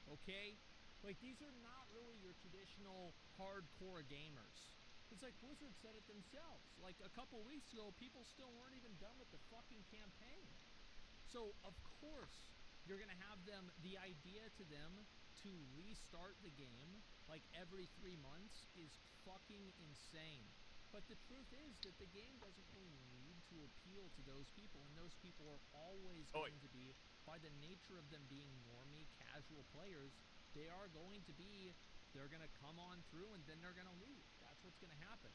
Okay? Like, these are not really your traditional hardcore gamers. It's like Blizzard said it themselves. Like, a couple weeks ago, people still weren't even done with the fucking campaign. So, of course, you're going to have them, the idea to them to restart the game, like, every 3 months is fucking insane. But the truth is that the game doesn't really need to appeal to those people, and those people are always going to be, by the nature of them being normie, casual players, they are going to be, they're going to come on through and then they're going to leave. That's what's going to happen.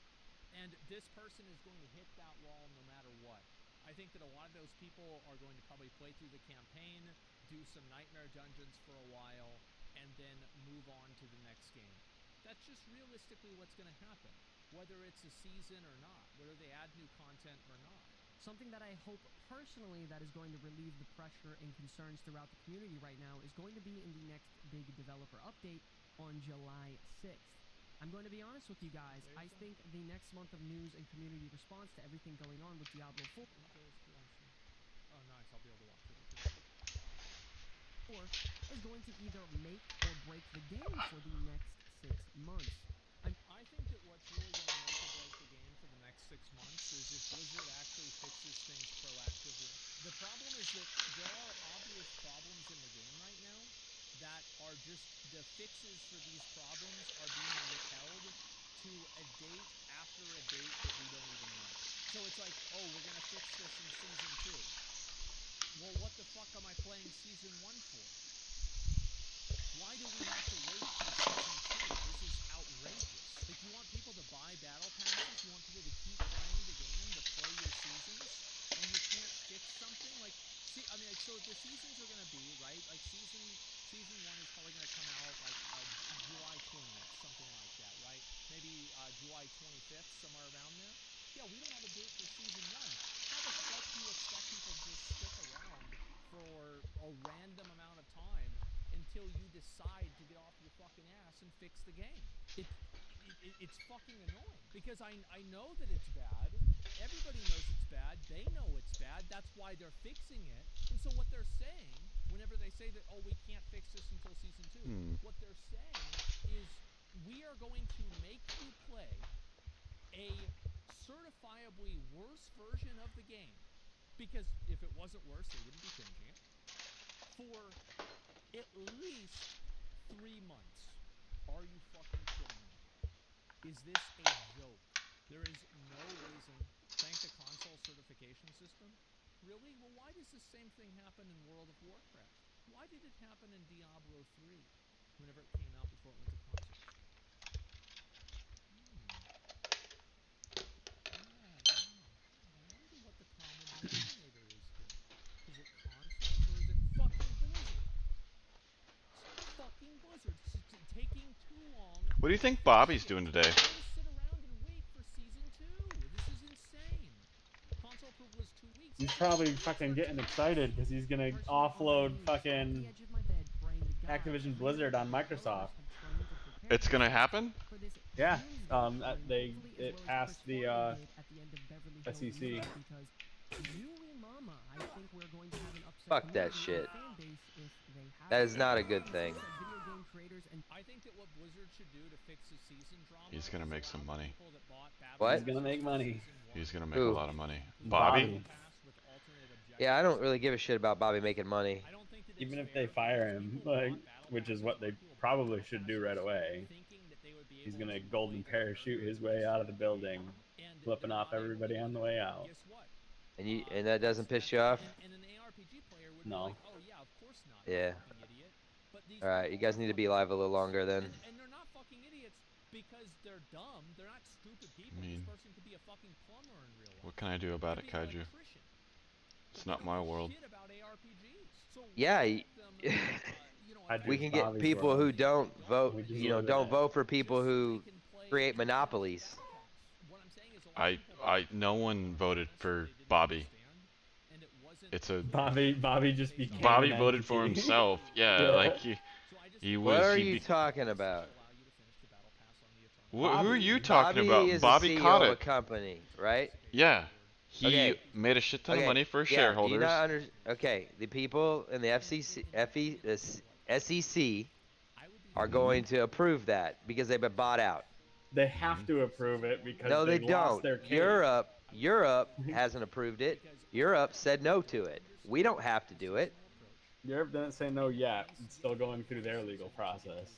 And this person is going to hit that wall no matter what. I think that a lot of those people are going to probably play through the campaign, do some nightmare dungeons for a while, and then move on to the next game. That's just realistically what's going to happen, whether it's a season or not, whether they add new content or not. Something that I hope personally that is going to relieve the pressure and concerns throughout the community right now is going to be in the next big developer update on July 6th. I'm going to be honest with you guys, I think the next month of news and community response to everything going on with Diablo 4 Oh, nice, I'll be able to watch it. is going to either make or break the game for the next 6 months. I think that what's really going to make or break the game for the next 6 months is if Blizzard actually fixes things proactively. The problem is that there are obvious problems in the game right now that are just, the fixes for these problems are being withheld to a date after a date that we don't even know. So it's like, oh, we're going to fix this in Season 2. Well, what the fuck am I playing Season 1 for? Why do we have to wait for Season 2? This is outrageous. Like, you want people to buy battle passes? You want people to keep playing the game, to play your seasons? And you can't fix something? Like, see, I mean, like, so the seasons are going to be, right? Like, Season 1 is probably going to come out, like, July 20th, something like that, right? Maybe July 25th, somewhere around there. Yeah, we don't have a date for Season 1. How the fuck do you expect people to just stick around for a random amount of time until you decide to get off your fucking ass and fix the game? It's fucking annoying, because I know that it's bad. Everybody knows it's bad. They know it's bad. That's why they're fixing it. And so what they're saying, whenever they say that, oh, we can't fix this until Season 2, what they're saying is, we are going to make you play a certifiably worse version of the game, because if it wasn't worse, they wouldn't be changing it, for at least 3 months. Are you fucking kidding me? Is this a joke? There is no reason. Thank the console certification system? Really? Well, why does the same thing happen in World of Warcraft? Why did it happen in Diablo 3 whenever it came out before it went to consoles? I wonder what the common denominator is here. Is it consoles or is it fucking Blizzard? Blizzard taking too long. What do you think Bobby's doing today? Sit around and wait for season 2. This is insane. Console approval is 2 weeks. He's probably fucking getting excited because he's gonna offload fucking Activision Blizzard on Microsoft. It's gonna happen? Yeah. It passed the SEC. Fuck that shit. That is not a good thing. I think that what Blizzard should do to fix the season drama. He's gonna make some money. What? He's gonna make money. He's gonna make Who? a lot of money. Bobby? Yeah, I don't really give a shit about Bobby making money. Even if they fire him, like, which is what they probably should do right away, he's gonna golden parachute his way out of the building, flipping off everybody on the way out. And that doesn't piss you off? No. Yeah. All right, you guys need to be live a little longer then. And they're not fucking idiots because they're dumb. They're not stupid people. I mean, This person could be a fucking plumber in real life. what can I do about it, Kaiju? It's not my world. Yeah, we can get people who don't vote, don't vote for people who create monopolies. No one voted for Bobby. It's a Bobby just became. Bobby voted for himself. Yeah, like he was. What are you talking about? Who are you talking about? Is Bobby the CEO caught of it. a company, right? Yeah, he Okay. made a shit ton of money for his Yeah, shareholders. do you not okay, the people in the SEC are going to approve that because they've been bought out. They have to approve it because No, they lost don't. their case. Europe hasn't approved it. Europe said no to it. We don't have to do it. Europe didn't say no yet. It's still going through their legal process.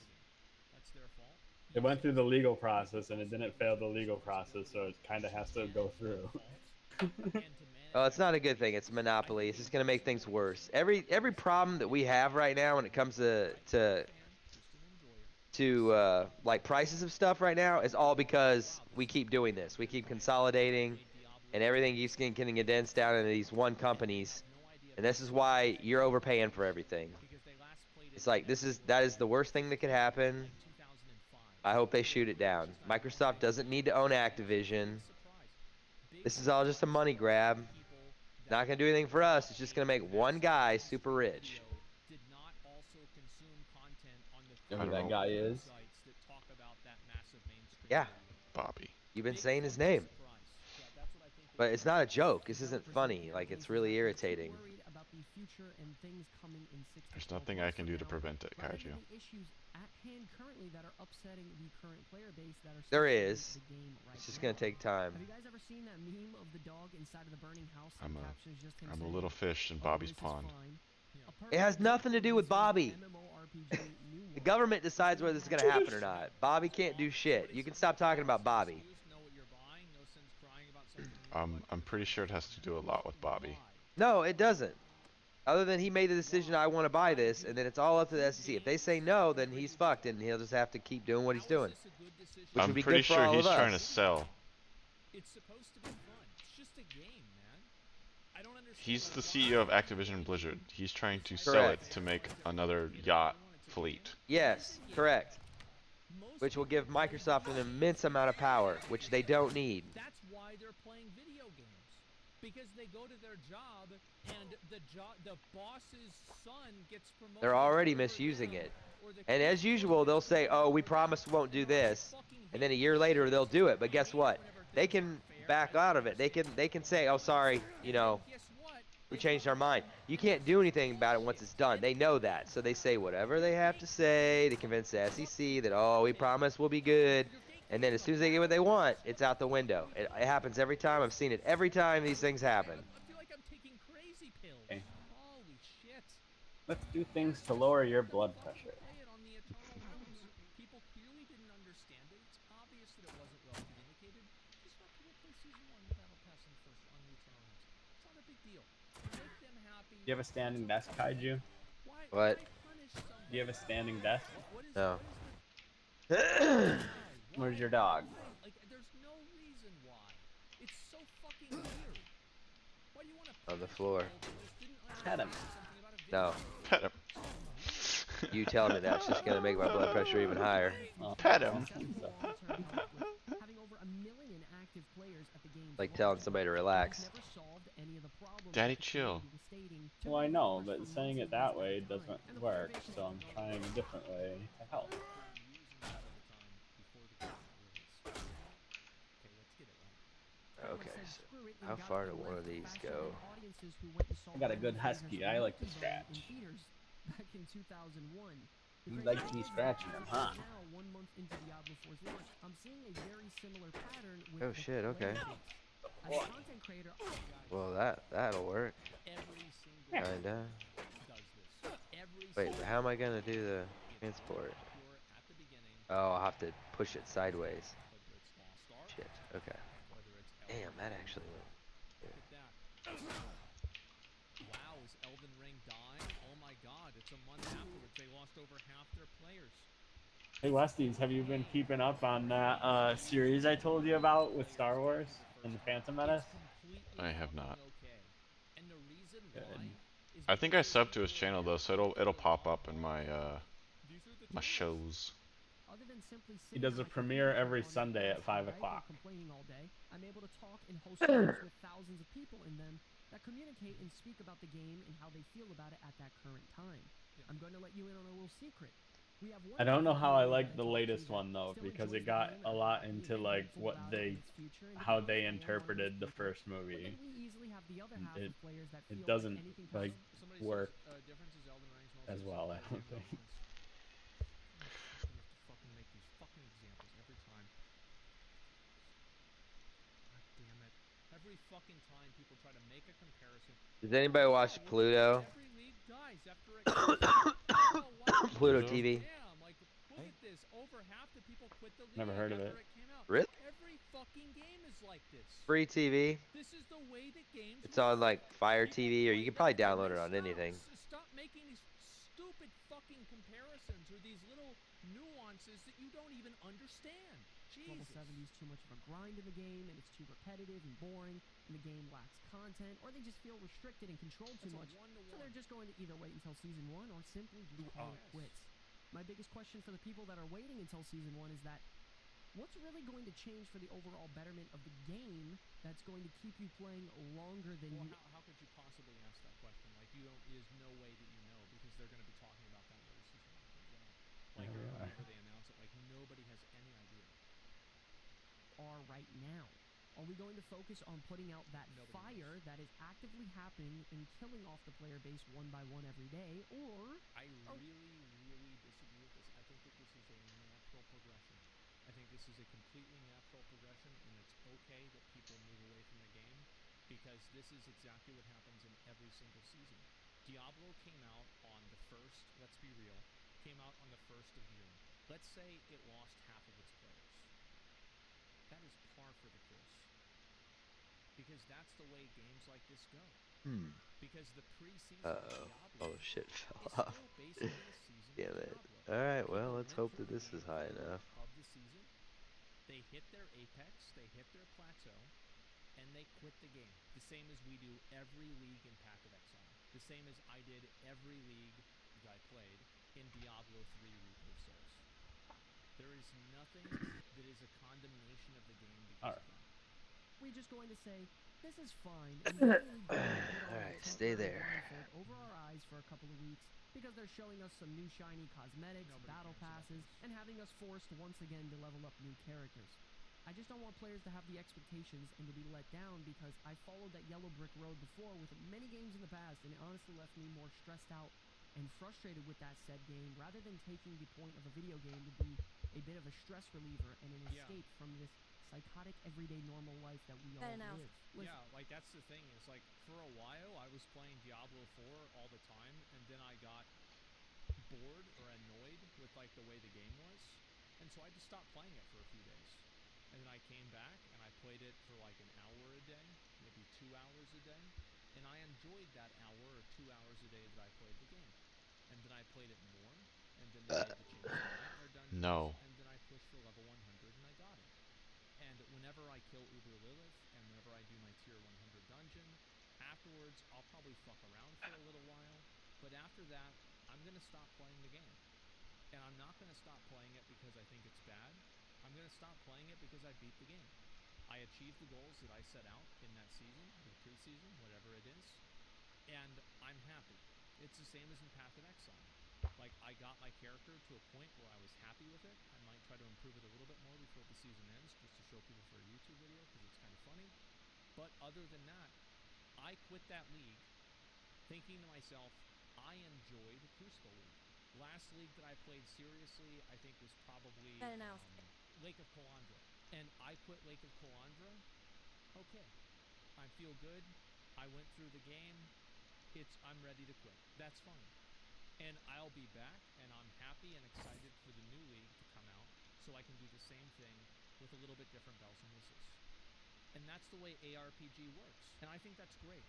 It went through the legal process and it didn't fail the legal process, so it kind of has to go through. Well, it's not a good thing. It's a monopoly. It's just going to make things worse. Every problem that we have right now when it comes to like prices of stuff right now is all because we keep doing this. We keep consolidating, and everything keeps getting condensed down into these one companies, and this is why you're overpaying for everything. It's like that is the worst thing that could happen. I hope they shoot it down. Microsoft doesn't need to own Activision. This is all just a money grab. Not gonna do anything for us. It's just gonna make one guy super rich. You know who that guy is? Yeah. Bobby. You've been saying his name. But it's not a joke. This isn't funny. Like, it's really irritating. There's nothing I can do to prevent it, Kaiju. There is. It's just gonna take time. Have you guys ever seen that meme of the dog inside of the burning house? I'm a little fish in Bobby's pond. It has nothing to do with Bobby. The government decides whether this is gonna happen or not. Bobby can't do shit. You can stop talking about Bobby. I'm pretty sure it has to do a lot with Bobby. No, it doesn't. Other than he made the decision, I want to buy this, and then it's all up to the SEC. If they say no, then he's fucked, and he'll just have to keep doing what he's doing. Which I'm would be pretty good for sure all he's of us. trying to sell. It's supposed to be fun. It's just a game, man. I don't understand. He's the CEO of Activision Blizzard. He's trying to sell Correct. it to make another yacht fleet. Yes, correct. Which will give Microsoft an immense amount of power, which they don't need. That's why they're playing video games. Because they go to their job and the boss's son gets promoted. They're already misusing it. And as usual, they'll say, oh, we promise we won't do this. And then a year later, they'll do it. But guess what? They can back out of it. They can say, oh, sorry, we changed our mind. You can't do anything about it once it's done. They know that. So they say whatever they have to say to convince the SEC that, oh, we promise we'll be good. And then as soon as they get what they want, it's out the window. It happens every time. I've seen it every time these things happen. I feel like I'm taking crazy pills. Okay. Holy shit. Let's do things to lower your blood pressure. People clearly didn't understand it. It's obvious that it wasn't well communicated. Just let people play season 1 the Battle Pass on on the Eternal Realms. It's not a big deal. Make them happy. Do you have a standing desk, Kaiju? What? Do you have a standing desk? No. Where's your dog? Like, there's no reason why. It's so fucking weird. Why do you want to On the floor. Pet him. No. Pet him. You telling me that's just gonna make my blood pressure even higher. Pet him. Having over 1 million active players at the game's Like telling launch, somebody to it has relax. never solved any of the problems Daddy, that the chill. community was stating to Well, I the know, developers but for saying months it and that months way at a time. doesn't And the player work, base is so I'm trying a different way to help. Okay, so how far do one of these go? I got a good husky. I like to scratch. Back in 2001. You like me scratching him, huh? Now, 1 month into Diablo 4's launch, I'm seeing a very similar pattern with Oh the shit, okay. player base. As a content creator, Well, that'll work. Kinda. Wait, but how am I gonna do the transport? Oh, I'll have to push it sideways. Shit, okay. Damn, that actually went. Wow, is Elden Ring dying? Oh my god, it's a month afterwards. They lost over half their players. Hey Westies, have you been keeping up on that series I told you about with Star Wars and the Phantom Menace? I have not. And the reason Good. why is I think I subbed to his channel though, so it'll pop up in my my shows. Other than simply He does a premiere every Sunday at 5 o'clock. Complaining all day, I'm able to talk and host streams with thousands of people in them that communicate and speak about the game and how they feel about it at that current time. I'm going to let you in on a little secret. We have one I don't know how I like the latest one though, because it got a lot into like what how they interpreted the first movie. It doesn't like work as well, I don't think. Fucking make these fucking examples every time. God damn it. Every fucking time people try to make a comparison. Does anybody watch Pluto? Every league dies after it. Oh, wow. Pluto TV. Damn, like, look at this. Over half the people quit the league Never heard of after it. it came out. Really? Every fucking game is like this. Free TV. This is the way that games It's on like Fire TV, or you can probably download it on anything. Stop making these stupid fucking comparisons or these little nuances that you don't even understand. Level 70 is too much of a grind in the game, and it's too repetitive and boring, and the game lacks content, or they just feel restricted and controlled too much, so they're just going to either wait until Season 1 or simply just call it quits. My biggest question for the people that are waiting until Season 1 is that, what's really going to change for the overall betterment of the game that's going to keep you playing longer than you... How could you possibly ask that question? Like, you don't, there's no way that you know, because they're going to be talking about that when the Season 1 comes out. Like, whenever they announce it, like, nobody has any idea. Are right now. Are we going to focus on putting out that fire that is actively happening and killing off the player base one by one every day, or... I really, really disagree with this. I think that this is a natural progression. I think this is a completely natural progression, and it's okay that people move away from the game, because this is exactly what happens in every single season. Diablo came out on the 1st, let's be real, came out on the 1st of June. Let's say it lost half of its players. That is par for the course. Because that's the way games like this go. Because the pre-season of Diablo Oh shit is fell off. still basically a season Damn of it. Diablo. Alright, well, People let's went hope through that this the is high game enough. of the season. They hit their apex, they hit their plateau, and they quit the game. The same as we do every league in Path of Exile. The same as I did every league that I played in Diablo 3 Reaper of Souls. There is nothing that is a condemnation of the game because of that. We're just going to say, this is fine. Alright, stay there. Over our eyes for a couple of weeks, because they're showing us some new shiny cosmetics, battle passes, and having us forced once again to level up new characters. I just don't want players to have the expectations and to be let down, because I followed that yellow brick road before with many games in the past, and it honestly left me more stressed out and frustrated with that said game, rather than taking the point of a video game to be a bit of a stress reliever and an escape from this psychotic everyday normal life that we all live. Yeah, like that's the thing, is like for a while I was playing Diablo 4 all the time, and then I got bored or annoyed with like the way the game was, and so I just stopped playing it for a few days. And then I came back and I played it for like an hour a day, maybe 2 hours a day, and I enjoyed that hour or 2 hours a day that I played the game. And then I played it more, and then they made the change to Nightmare Dungeons, and then I pushed for level 100 and I got it. And whenever I kill Uber Lilith, and whenever I do my tier 100 dungeon, afterwards I'll probably fuck around for a little while, but after that I'm going to stop playing the game. And I'm not going to stop playing it because I think it's bad. I'm going to stop playing it because I beat the game. I achieved the goals that I set out in that season, or the preseason, whatever it is, and I'm happy. It's the same as in Path of Exile. Like, I got my character to a point where I was happy with it. I might try to improve it a little bit more before the season ends, just to show people for a YouTube video, because it's kind of funny. But other than that, I quit that league thinking to myself, I enjoyed Crucible League. Last league that I played seriously, I think, was probably Lake of Calandra. And I quit Lake of Calandra. Okay. I feel good. I went through the game. I'm ready to quit. That's fine. And I'll be back, and I'm happy and excited for the new league to come out so I can do the same thing with a little bit different bells and whistles. And that's the way ARPG works. And I think that's great.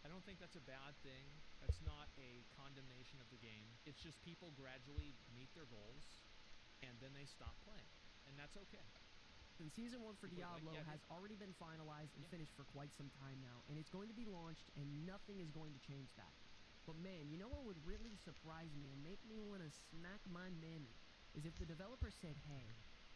I don't think that's a bad thing. That's not a condemnation of the game. It's just people gradually meet their goals, and then they stop playing. And that's okay. And Season 1 for Diablo has already been finalized and finished for quite some time now, and it's going to be launched, and nothing is going to change that. But man, you know what would really surprise me and make me want to smack my mammy is if the developer said, hey,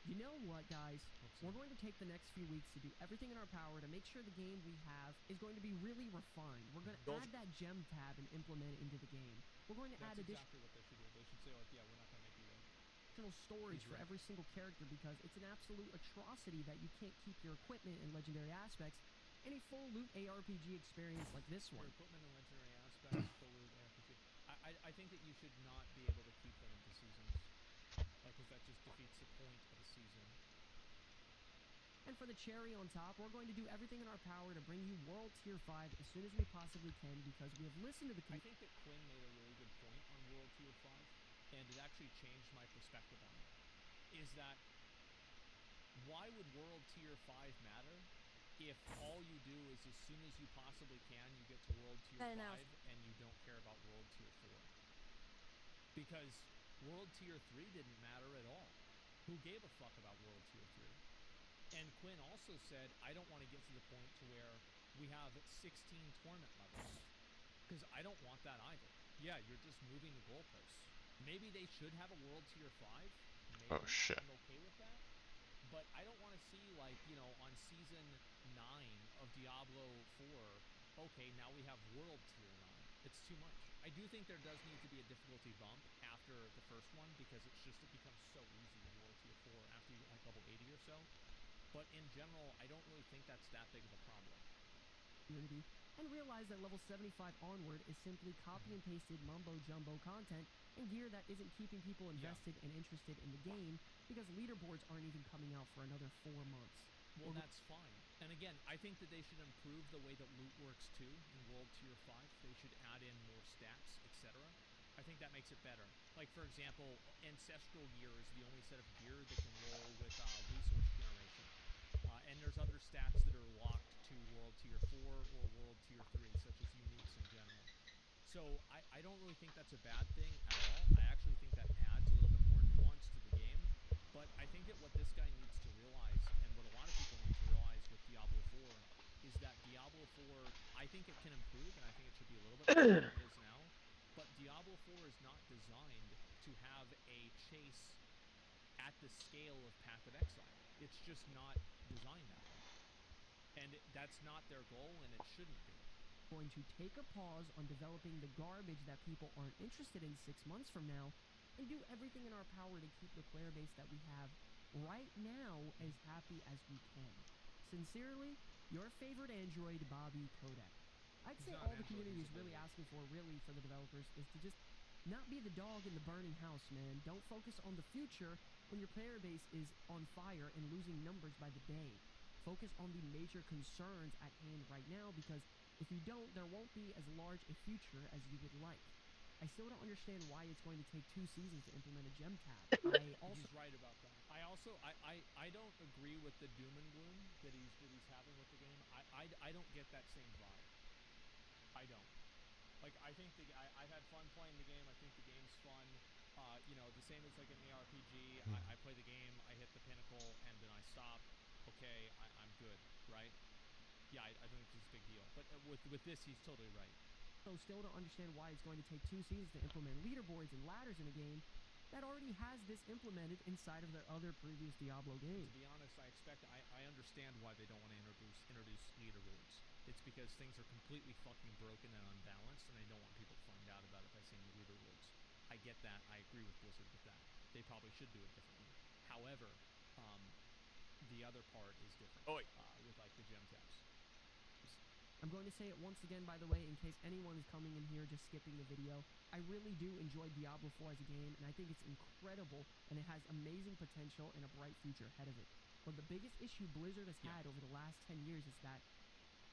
you know what, guys? We're going to take the next few weeks to do everything in our power to make sure the game we have is going to be really refined. We're going to add that gem tab and implement it into the game. We're going to add exactly what they should do. They should say, like, yeah, we're not going to make you wait. Additional storage for every single character, because it's an absolute atrocity that you can't keep your equipment and legendary aspects in a full loot ARPG experience like this one. Your equipment and legendary aspects, full loot ARPG. I think that you should not be able to keep them into seasons. Like, because that just defeats the point of a season. And for the cherry on top, we're going to do everything in our power to bring you World Tier 5 as soon as we possibly can, because we have listened to the I think that Quinn made a really good point on World Tier 5, and it actually changed my perspective on it. Is that, why would World Tier 5 matter if all you do is as soon as you possibly can, you get to World Tier 5 and you don't care about World Tier 4? Because World Tier 3 didn't matter at all. Who gave a fuck about World Tier 3? And Quinn also said, I don't want to get to the point to where we have 16 tournament levels. Because I don't want that either. Yeah, you're just moving the goalposts. Maybe they should have a World Tier 5. Maybe. Oh, shit. I'm okay with that. But I don't want to see, like, you know, on Season 9 of Diablo 4, okay, now we have World Tier 9. It's too much. I do think there does need to be a difficulty bump after the first one, because it becomes so easy in World Tier 4 after you get, like, level 80 or so. But in general, I don't really think that's that big of a problem. Community, and realize that level 75 onward is simply copy and pasted mumbo jumbo content and gear that isn't keeping people invested and interested in the game, because leaderboards aren't even coming out for another 4 months. Well, that's fine. And again, I think that they should improve the way that loot works too in World Tier 5. They should add in more stats, etc. I think that makes it better. Like, for example, Ancestral Gear is the only set of gear that can roll with resource generation. And there's other stats that are locked to World Tier 4 or World Tier 3, such as uniques in general. So I don't really think that's a bad thing at all. I actually think that adds a little bit more nuance to the game. But I think that what this guy needs to realize, and what a lot of people need to realize with Diablo 4, is that Diablo 4, I think it can improve, and I think it should be a little bit better than it is now. But Diablo 4 is not designed to have a chase at the scale of Path of Exile. It's just not designed that way. And that's not their goal, and it shouldn't be. Going to take a pause on developing the garbage that people aren't interested in 6 months from now, and do everything in our power to keep the player base that we have right now as happy as we can. Sincerely, your favorite android, Bobby Kodak. I'd say all the community is really asking for, really, for the developers, is to just not be the dog in the burning house, man. Don't focus on the future when your player base is on fire and losing numbers by the day. Focus on the major concerns at hand right now, because if you don't, there won't be as large a future as you would like. I still don't understand why it's going to take 2 seasons to implement a gem tab. He's right about that. I don't agree with the doom and gloom that he's having with the game. I don't get that same vibe. I don't. Like, I think I've had fun playing the game. I think the game's fun. You know, the same as like an ARPG. I play the game, I hit the pinnacle, and then I stop. Okay, I'm good, right? Yeah, I don't think it's a big deal. But with this, he's totally right. So still don't understand why it's going to take 2 seasons to implement leaderboards and ladders in a game that already has this implemented inside of their other previous Diablo games. To be honest, I understand why they don't want to introduce leaderboards. It's because things are completely fucking broken and unbalanced, and they don't want people to find out about it by seeing the leaderboards. I get that. I agree with Blizzard with that. They probably should do it differently. However, the other part is different. With like the gem tabs. I'm going to say it once again, by the way, in case anyone is coming in here just skipping the video. I really do enjoy Diablo 4 as a game, and I think it's incredible, and it has amazing potential and a bright future ahead of it. But the biggest issue Blizzard has had over the last 10 years is that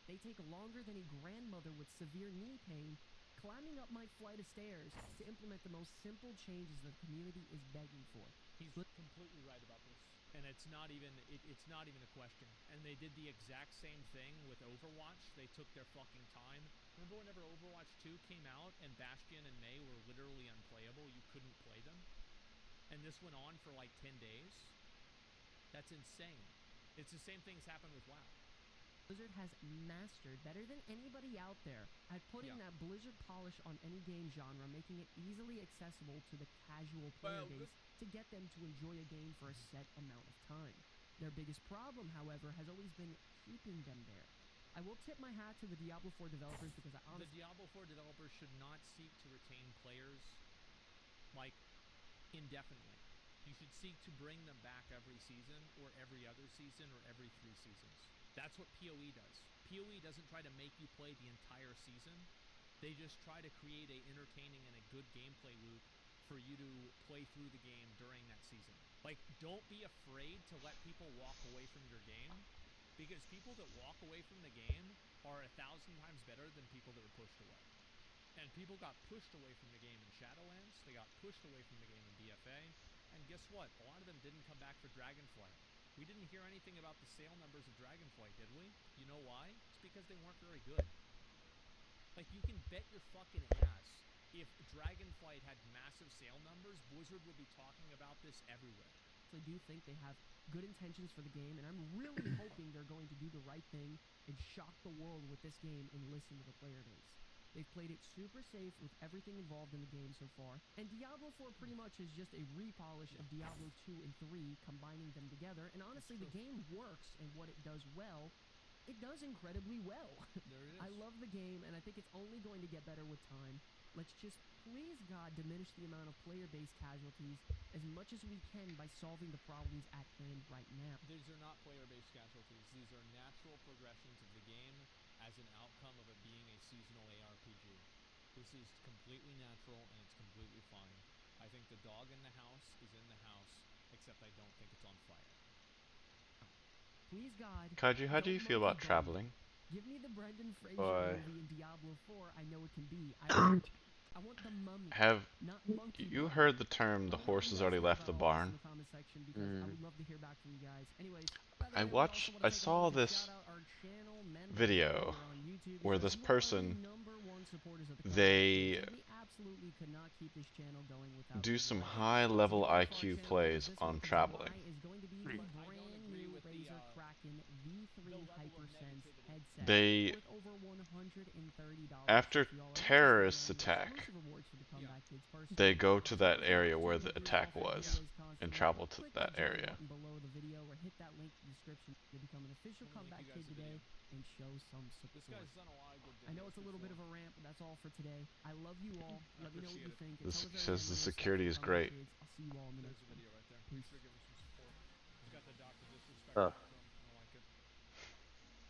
they take longer than a grandmother with severe knee pain climbing up my flight of stairs to implement the most simple changes the community is begging for. He's completely right about this. And it's not even a question. And they did the exact same thing with Overwatch. They took their fucking time. Remember whenever Overwatch 2 came out and Bastion and Mei were literally unplayable? You couldn't play them. And this went on for like 10 days. That's insane. It's the same things happened with WoW. Blizzard has mastered better than anybody out there at putting that Blizzard polish on any game genre, making it easily accessible to the casual player base to get them to enjoy a game for a set amount of time. Their biggest problem, however, has always been keeping them there. I will tip my hat to the Diablo 4 developers because I honestly... The Diablo 4 developers should not seek to retain players, like, indefinitely. You should seek to bring them back every season, or every other season, or every 3 seasons. That's what PoE does. PoE doesn't try to make you play the entire season. They just try to create a entertaining and a good gameplay loop for you to play through the game during that season. Like, don't be afraid to let people walk away from your game, because people that walk away from the game are 1,000 times better than people that are pushed away. And people got pushed away from the game in Shadowlands, they got pushed away from the game in BFA, and guess what? A lot of them didn't come back for Dragonflight. We didn't hear anything about the sale numbers of Dragonflight, did we? You know why? It's because they weren't very good. Like, you can bet your fucking ass, if Dragonflight had massive sale numbers, Blizzard would be talking about this everywhere. I do think they have good intentions for the game, and I'm really hoping they're going to do the right thing and shock the world with this game and listen to the player base. They've played it super safe with everything involved in the game so far, and Diablo 4 pretty much is just a repolish of Diablo 2 and 3, combining them together, and honestly, the game works, and what it does well, it does incredibly well. There it is. I love the game, and I think it's only going to get better with time. Let's just, please God, diminish the amount of player-based casualties as much as we can by solving the problems at hand right now. These are not player-based casualties. These are natural progressions of the game as an outcome of it being a seasonal ARPG. This is completely natural, and it's completely fine. I think the dog in the house is in the house, except I don't think it's on fire. Please, God. Kaiju, how do you feel about traveling? Give me the Brendan Fraser Boy. movie in Diablo 4. I know it can be. I want the mummy. Have not monkey. you heard the term "the horse has already left the barn"? In the comment section, because I would love to hear back from you guys. Anyways, I saw this video where this person, they do some high-level IQ plays on traveling. They, after terrorists attack, they go to that area where the attack was and travel to that area. I know it's a little bit of a rant, but that's all for today. I love you all. Let me know what you think. This says the security is great. I'll see you all in the next video right there. Peace.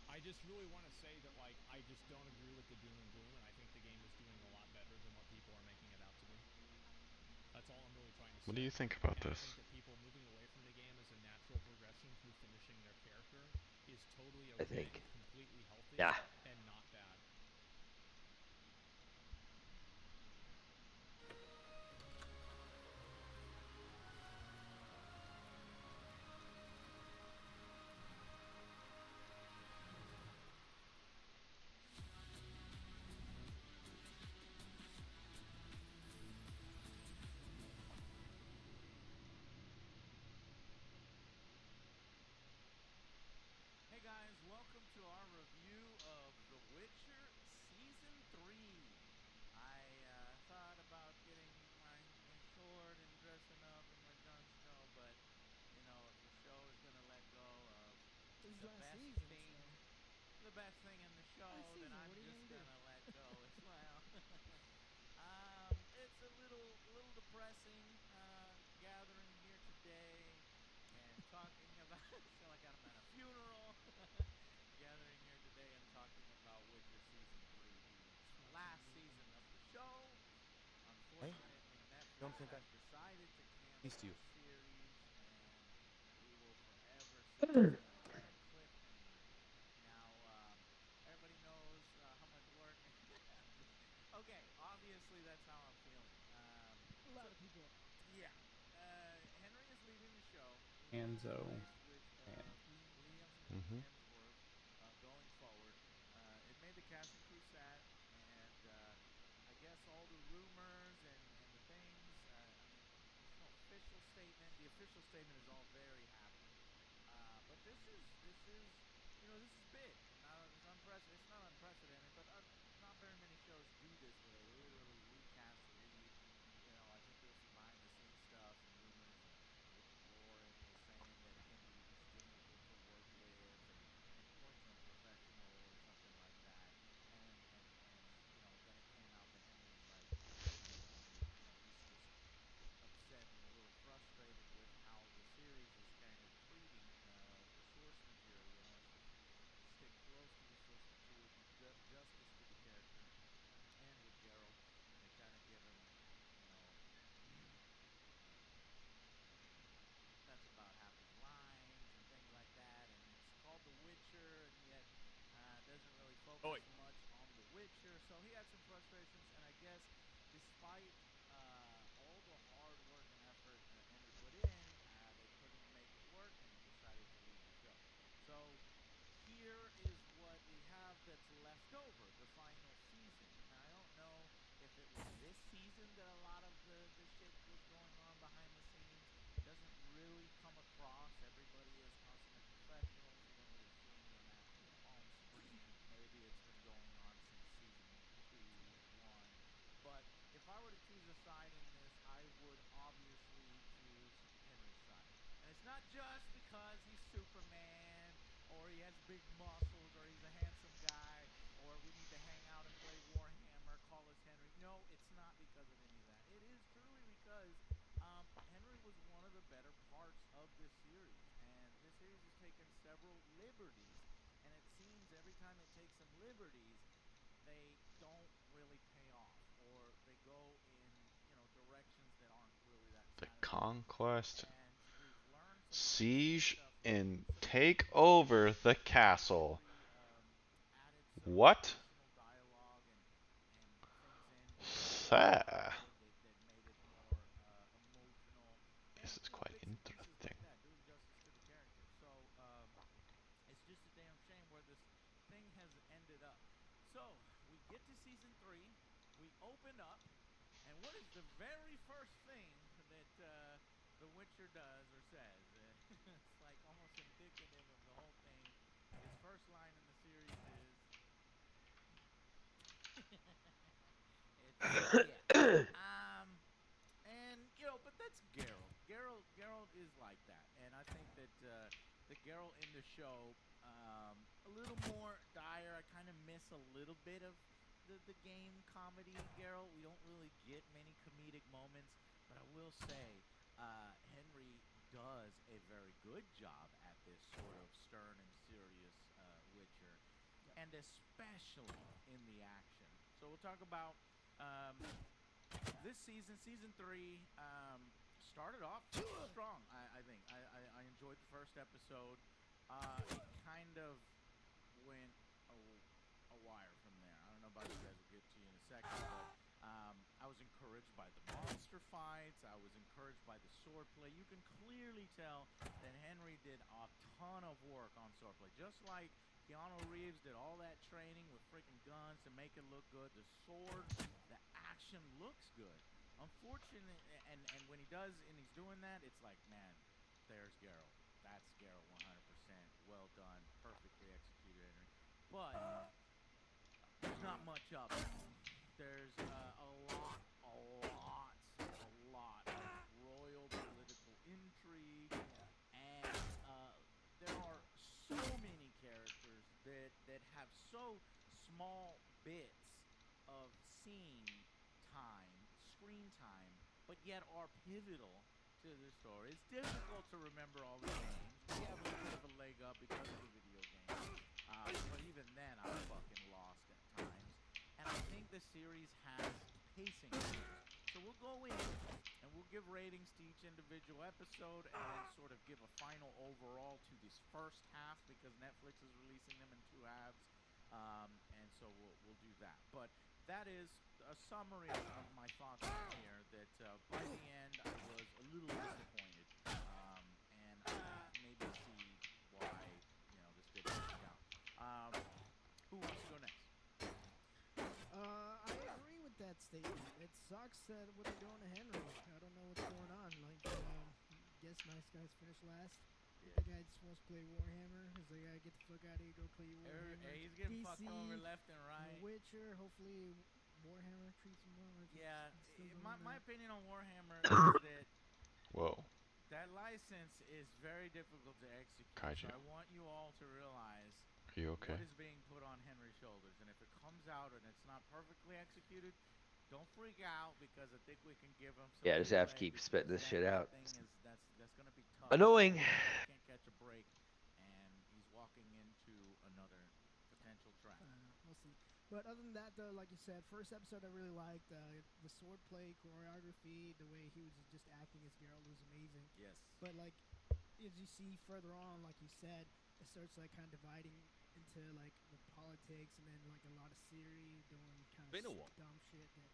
I just really want to say that, like, I just don't agree with the doom and gloom, and I think the game is doing a lot better than what people are making it out to be. That's all I'm really trying to say. What do you think about this? I think that people moving away from the game as a natural progression through finishing their character is totally okay, completely healthy, and not bad. Hey guys, welcome to our review of his the last best season, thing, so. the best thing in the show, Last then season, I'm what are you just gonna do? gonna let go as well. It's a little depressing gathering here today and talking about. I feel like I'm at a funeral. Gathering here today and talking about Witcher season 3, the last season of the show. Unfortunately, Netflix has decided to cancel the series, and we will forever see this thing on a cliffhanger. Now, everybody knows how much work. Okay, obviously that's how I'm feeling. A lot of people are. Yeah. Henry is leaving the show. He will be Hanzo. replaced with And Liam Mm-hmm. Hemsworth going forward. It made the casting crew sad, and I guess all the rumors and the things. I mean, there's no official statement. The official statement is all very happy, but this is this is big. Now it's unprecedented. It's not unprecedented, but not very many shows do this where they literally recast the lead. I think there was some behind the scenes stuff, some rumors, and Rick Warren was saying that Henry just didn't want to work with, and he wasn't a professional or something like that. And then it came out that Henry was like, he's just upset and a little frustrated with how the series is kind of treating the source material. He wants to stick close to the source material, do justice to the character, and with Geralt, they kind of give him, you know, that's about half his lines and things like that. And it's called The Witcher, and yet doesn't really focus much on The Witcher. So he had some frustrations, and I guess despite all the hard work and effort Henry put in, they couldn't make it work, and he decided to leave the show. So here is what we have that's left over, the final season. Now, I don't know if it was this season that a lot of the shit was going on behind the scenes. Doesn't really come across. Everybody is consummate professionals. You don't really see any of that on screen. Maybe it's been going on since season 2, 1. But if I were to choose a side in this, I would obviously choose Henry's side. And it's not just because he's Superman, or he has big muscles, or he's a handsome guy, or we need to hang out and play Warhammer, call us Henry. No, it's not because of any of that. It is truly because Henry was one of the better parts of this series, and this series has taken several liberties, and it seems every time it takes some liberties, they don't really pay off, or they go in directions that aren't really that The satisfying. conquest, And we've learned some interesting siege, stuff with and some of the take characters. over the castle. Henry added some What? additional dialogue and things in that made it more Fair. grounded, that made it more emotional, and This is quite bits and pieces interesting. like that, doing justice to the character. So it's just a damn shame where this thing has ended up. So we get to season 3, we open up, and what is the very first thing that the Witcher does or says? It's like almost indicative of the whole thing. His first line in the series is, it's yeah. And but that's Geralt. Geralt is like that, and I think that the Geralt in the show a little more dire. I kind of miss a little bit of the game comedy Geralt. We don't really get many comedic moments, but I will say Henry does a very good job at this sort of stern and serious Witcher, and especially in the action. So we'll talk about. This season 3, started off strong. I think I enjoyed the first episode. It kind of went a wire from there. I don't know about you guys. We'll get to you in a second, but I was encouraged by the monster fights. I was encouraged by the swordplay. You can clearly tell that Henry did a ton of work on swordplay, just like Keanu Reeves did all that training with freaking guns to make it look good. The sword, the action looks good. Unfortunately, and when he does and he's doing that, it's like, man, there's Geralt. That's Geralt 100%. Well done. Perfectly executed, Henry. But there's not much of it. There's a lot of royal political intrigue, and there are so many so small bits of screen time, but yet are pivotal to the story. It's difficult to remember all the names. We have a little bit of a leg up because of the video game. But even then, I'm fucking lost at times. And I think the series has pacing issues. So we'll go in and we'll give ratings to each individual episode and then sort of give a final overall to this first half because Netflix is releasing them in 2 halves. And so we'll do that. But that is a summary of my thoughts here that by the end I was a little disappointed. And I can maybe see why, this didn't work out. Who wants to go next? I agree with that statement. It sucks that what they're doing to Henry. I don't know what's going on. Like, guess Nice Guys finished last. Yeah. The guy just wants to play Warhammer. He's like, I get the fuck out of here, go play Warhammer. Hey, he's getting DC, fucked over left and right. The Witcher, hopefully Warhammer treats him well. My opinion on Warhammer is that Whoa. that license is very difficult to execute. Kaiju. So I want you all to realize Are you okay? what is being put on Henry's shoulders. And if it comes out and it's not perfectly executed, don't freak out because I think we can give him some Yeah, just have to leeway keep spitting this shit out. That's going to be tough. Annoying. He can't catch a break, and he's walking into another potential trap. We'll see. But other than that, though, like you said, first episode I really liked. The swordplay, choreography, the way he was just acting as Geralt was amazing. Yes. But, like, as you see further on, like you said, it starts, like, kind of dividing into, like, the politics and then, like, a lot of Siri doing kind of dumb shit that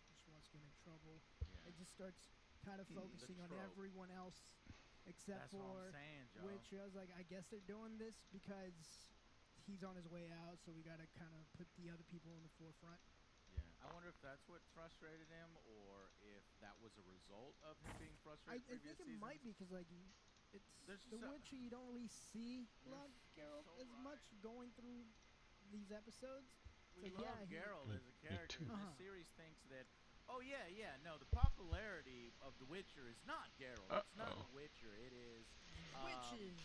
just wants to get in trouble. Yeah. It just starts kind of focusing on everyone else except That's for what I'm saying, Joe. which I was like, I guess they're doing this because he's on his way out, so we got to kind of put the other people in the forefront. Yeah, I wonder if that's what frustrated him, or if that was a result of him being frustrated. I think it might be because like it's The Witcher. You don't really see a lot of Geralt as much going through these episodes. We So, love Geralt as a character. too. The series thinks that, no, the popularity of The Witcher is not Geralt. It's not The Witcher. It is Witches.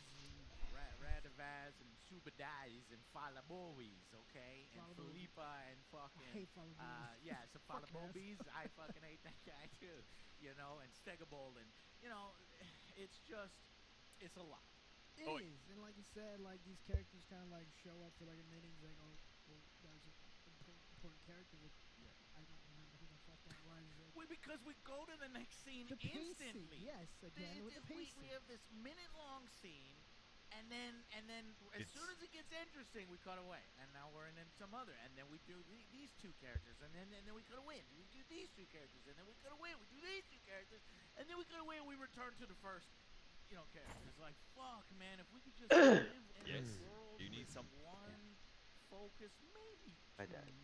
Radivaz and Subadais and Falabobis, okay? And Philippa and fucking... I hate Falabobis. So Falabobis, I fucking hate that guy too. And Stegabol and, it's just, it's a lot. It is, and like you said, like these characters kind of like show up for like a minute. He's like, oh, well, that was an important character. But I don't remember who the fuck that was. Because we go to the next scene The pacing, instantly. yes, again with the pacing. We have this minute-long scene, and then as soon as it gets interesting, we cut away, and now we're in some other, and then we do these two characters, and then we cut away, and we do these two characters, and then we cut away, we do these two characters, and then we cut away, and we return to the first. Characters like, fuck, man, if we could just live in this world need with some one focus, maybe I died.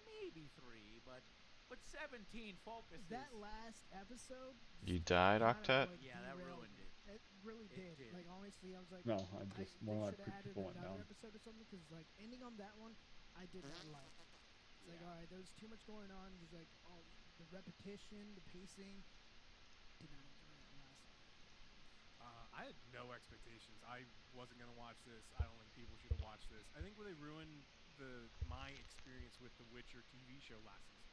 maybe 3, but 17 focuses. That last episode. You died, Octet? That ruined it. It really did. Like honestly, I was like, No, I just they more like should have added people went another down. episode or something because like ending on that one, I did not like. It's like, all right, there's too much going on. There's like all the repetition, the pacing. Did not enjoy that last one. I had no expectations. I wasn't gonna watch this. I don't think people should have watched this. I think where they ruined my experience with the Witcher TV show last season.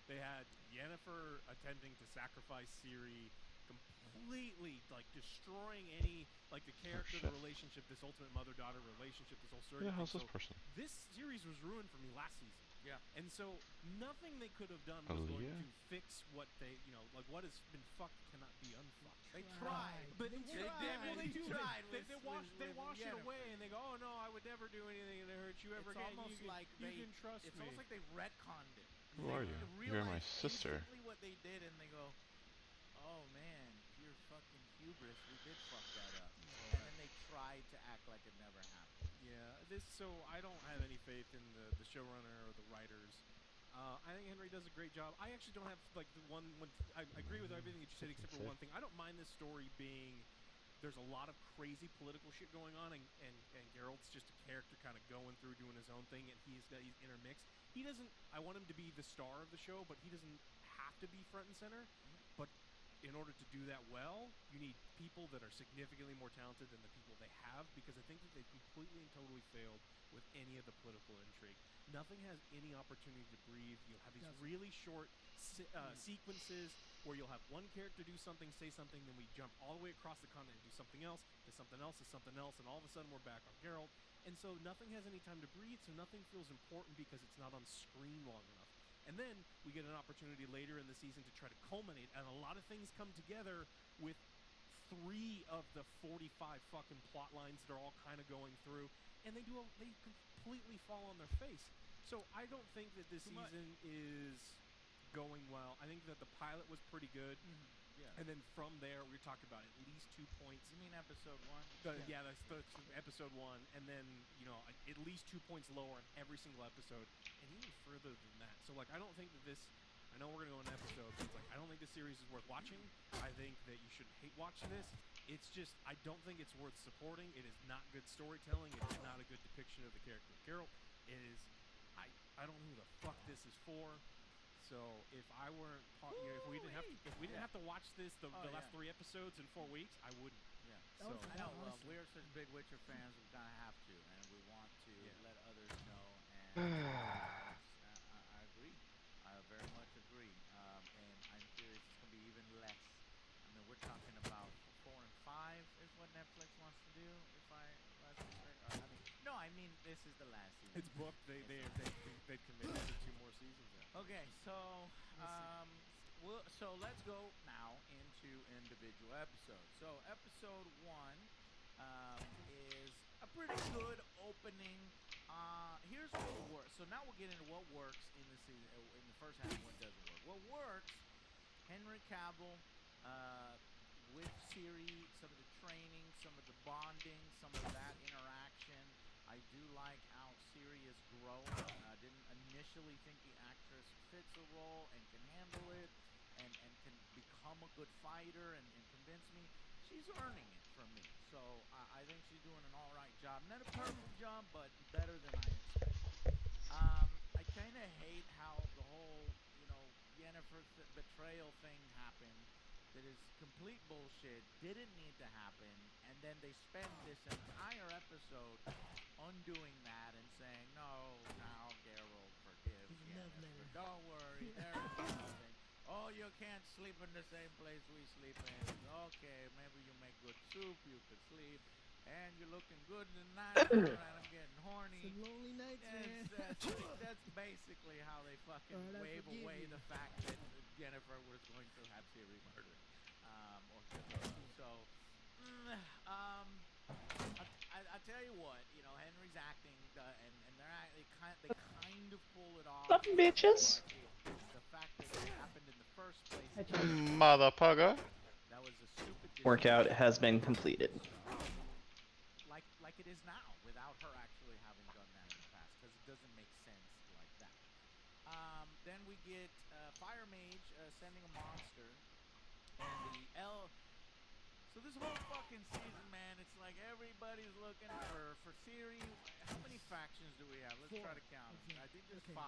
They had Yennefer attempting to sacrifice Ciri, completely like destroying any like the character, the relationship, this ultimate mother-daughter relationship, this whole story. Yeah, how's this person? This series was ruined for me last season. Yeah. And so nothing they could have done was going to fix what they, like what has been fucked cannot be unfucked. They tried, but they tried. They They wash it away and they go, oh no, I would never do anything that hurt you ever again. Almost You can trust it's me. almost like they retconned it. Who are you? You're my sister. Exactly what they did, and they go, oh man, pure fucking hubris. We did fuck that up. And then they tried to act like it never happened. Yeah, so I don't have any faith in the showrunner or the writers. I think Henry does a great job. I actually don't have like I agree with everything that you said except for one thing. I don't mind this story being there's a lot of crazy political shit going on, and Geralt's just a character kind of going through doing his own thing, and he's intermixed. He doesn't. I want him to be the star of the show, but he doesn't have to be front and center. But in order to do that well, you need people that are significantly more talented than the people they have, because I think that they've completely and totally failed with any of the political intrigue. Nothing has any opportunity to breathe. You'll have these really short sequences where you'll have one character do something, say something, then we jump all the way across the continent and do something else, to something else, to something else, and all of a sudden we're back on Geralt. And so nothing has any time to breathe, so nothing feels important because it's not on screen long enough. And then we get an opportunity later in the season to try to culminate, and a lot of things come together with 3 of the 45 fucking plot lines that are all kind of going through, and they completely fall on their face. So I don't think that this season is going well. I think that the pilot was pretty good. Yeah. And then from there, we're talking about at least 2 points. You mean episode 1? Yeah, that's episode 1. And then, at least 2 points lower in every single episode. And even further than that. So, I don't think that this... I know we're going to go in episodes, but I don't think this series is worth watching. I think that you shouldn't hate watch this. It's just, I don't think it's worth supporting. It is not good storytelling. It is not a good depiction of the character of Geralt. It is... I don't know who the fuck this is for. So if I weren't, if we didn't have to watch this the last 3 episodes in 4 weeks, I wouldn't. Yeah. So I know we're such big Witcher fans, we kind of have to, and we want to let others know. And I agree. I very much agree. And I'm curious, it's gonna be even less. I mean, we're talking about 4 and 5 is what Netflix wants to do. If I last respect, no, I mean this is the last season. It's booked. They've committed to 2 more seasons. Okay, so so let's go now into individual episodes. So episode 1 is a pretty good opening. Here's what works. So now we'll get into what works in the season, in the first half, and what doesn't work. What works? Henry Cavill with Ciri, some of the training, some of the bonding, some of that interaction. I do like how Ciri is growing. I didn't initially think the actress fits the role and can handle it and can become a good fighter and convince me. She's earning it from me. So I think she's doing an alright job. Not a perfect job, but better than I expected. I kind of hate how the whole, Yennefer betrayal thing happened. That is complete bullshit, didn't need to happen, and then they spend this entire episode undoing that and saying, no, now Geralt forgives Yennefer. Don't worry, there's nothing. Oh, you can't sleep in the same place we sleep in. Okay, maybe you make good soup, you could sleep, and you're looking good tonight, and I'm getting horny. Some lonely nights, man. That's basically how they fucking wave away the fact that Yennefer was going to have Ciri murdered. Or so, I tell you what, Henry's acting, and they kind of pull it off. Fucking bitches. The fact that it happened in the first place, Motherfucker. that was a stupid Workout has been completed. Like it is now, without her actually having done that in the past, because it doesn't make sense like that. Then we get Fire Mage sending a monster. And the so this whole fucking season, man, it's like everybody's looking for Ciri. How many factions do we have? Let's 4. try to count them. I think there's 5.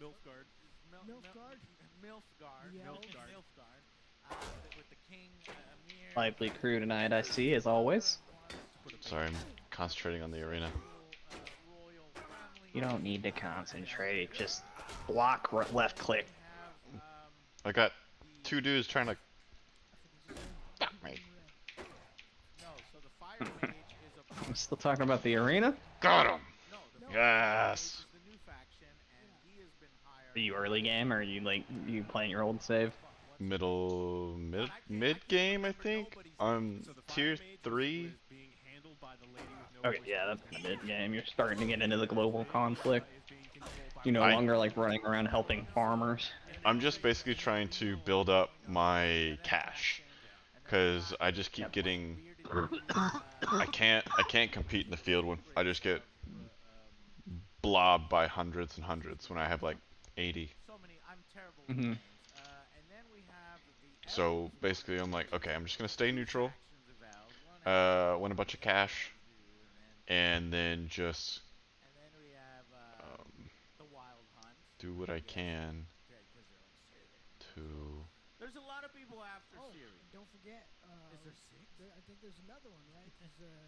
Nilfgaard. Nilfgaard? Nilfgaard. Yeah. Nilfgaard. With the king, Emir. Lively crew tonight, I see, as always. Sorry, I'm concentrating on the arena. You don't need to concentrate, just block left click. I got 2 dudes trying to... Fuck me. No, so the Fire Mage is a... I'm still talking about the arena? Got him! No, the Yes! is the new faction, and he has been hired... Are you early game, or are you playing your old save? Mid game, I think? Tier 3? Okay, yeah, that's kind of mid game. You're starting to get into the global conflict. You're no longer like running around helping farmers. I'm just basically trying to build up my cash, because I just keep getting... I can't compete in the field when I just get blobbed by hundreds and hundreds when I have like 80. Mm-hmm. So basically I'm like, okay, I'm just gonna stay neutral, win a bunch of cash, and then just do what I can to people after Oh, Siri. and don't forget. Is there 6? I think there's another one, right?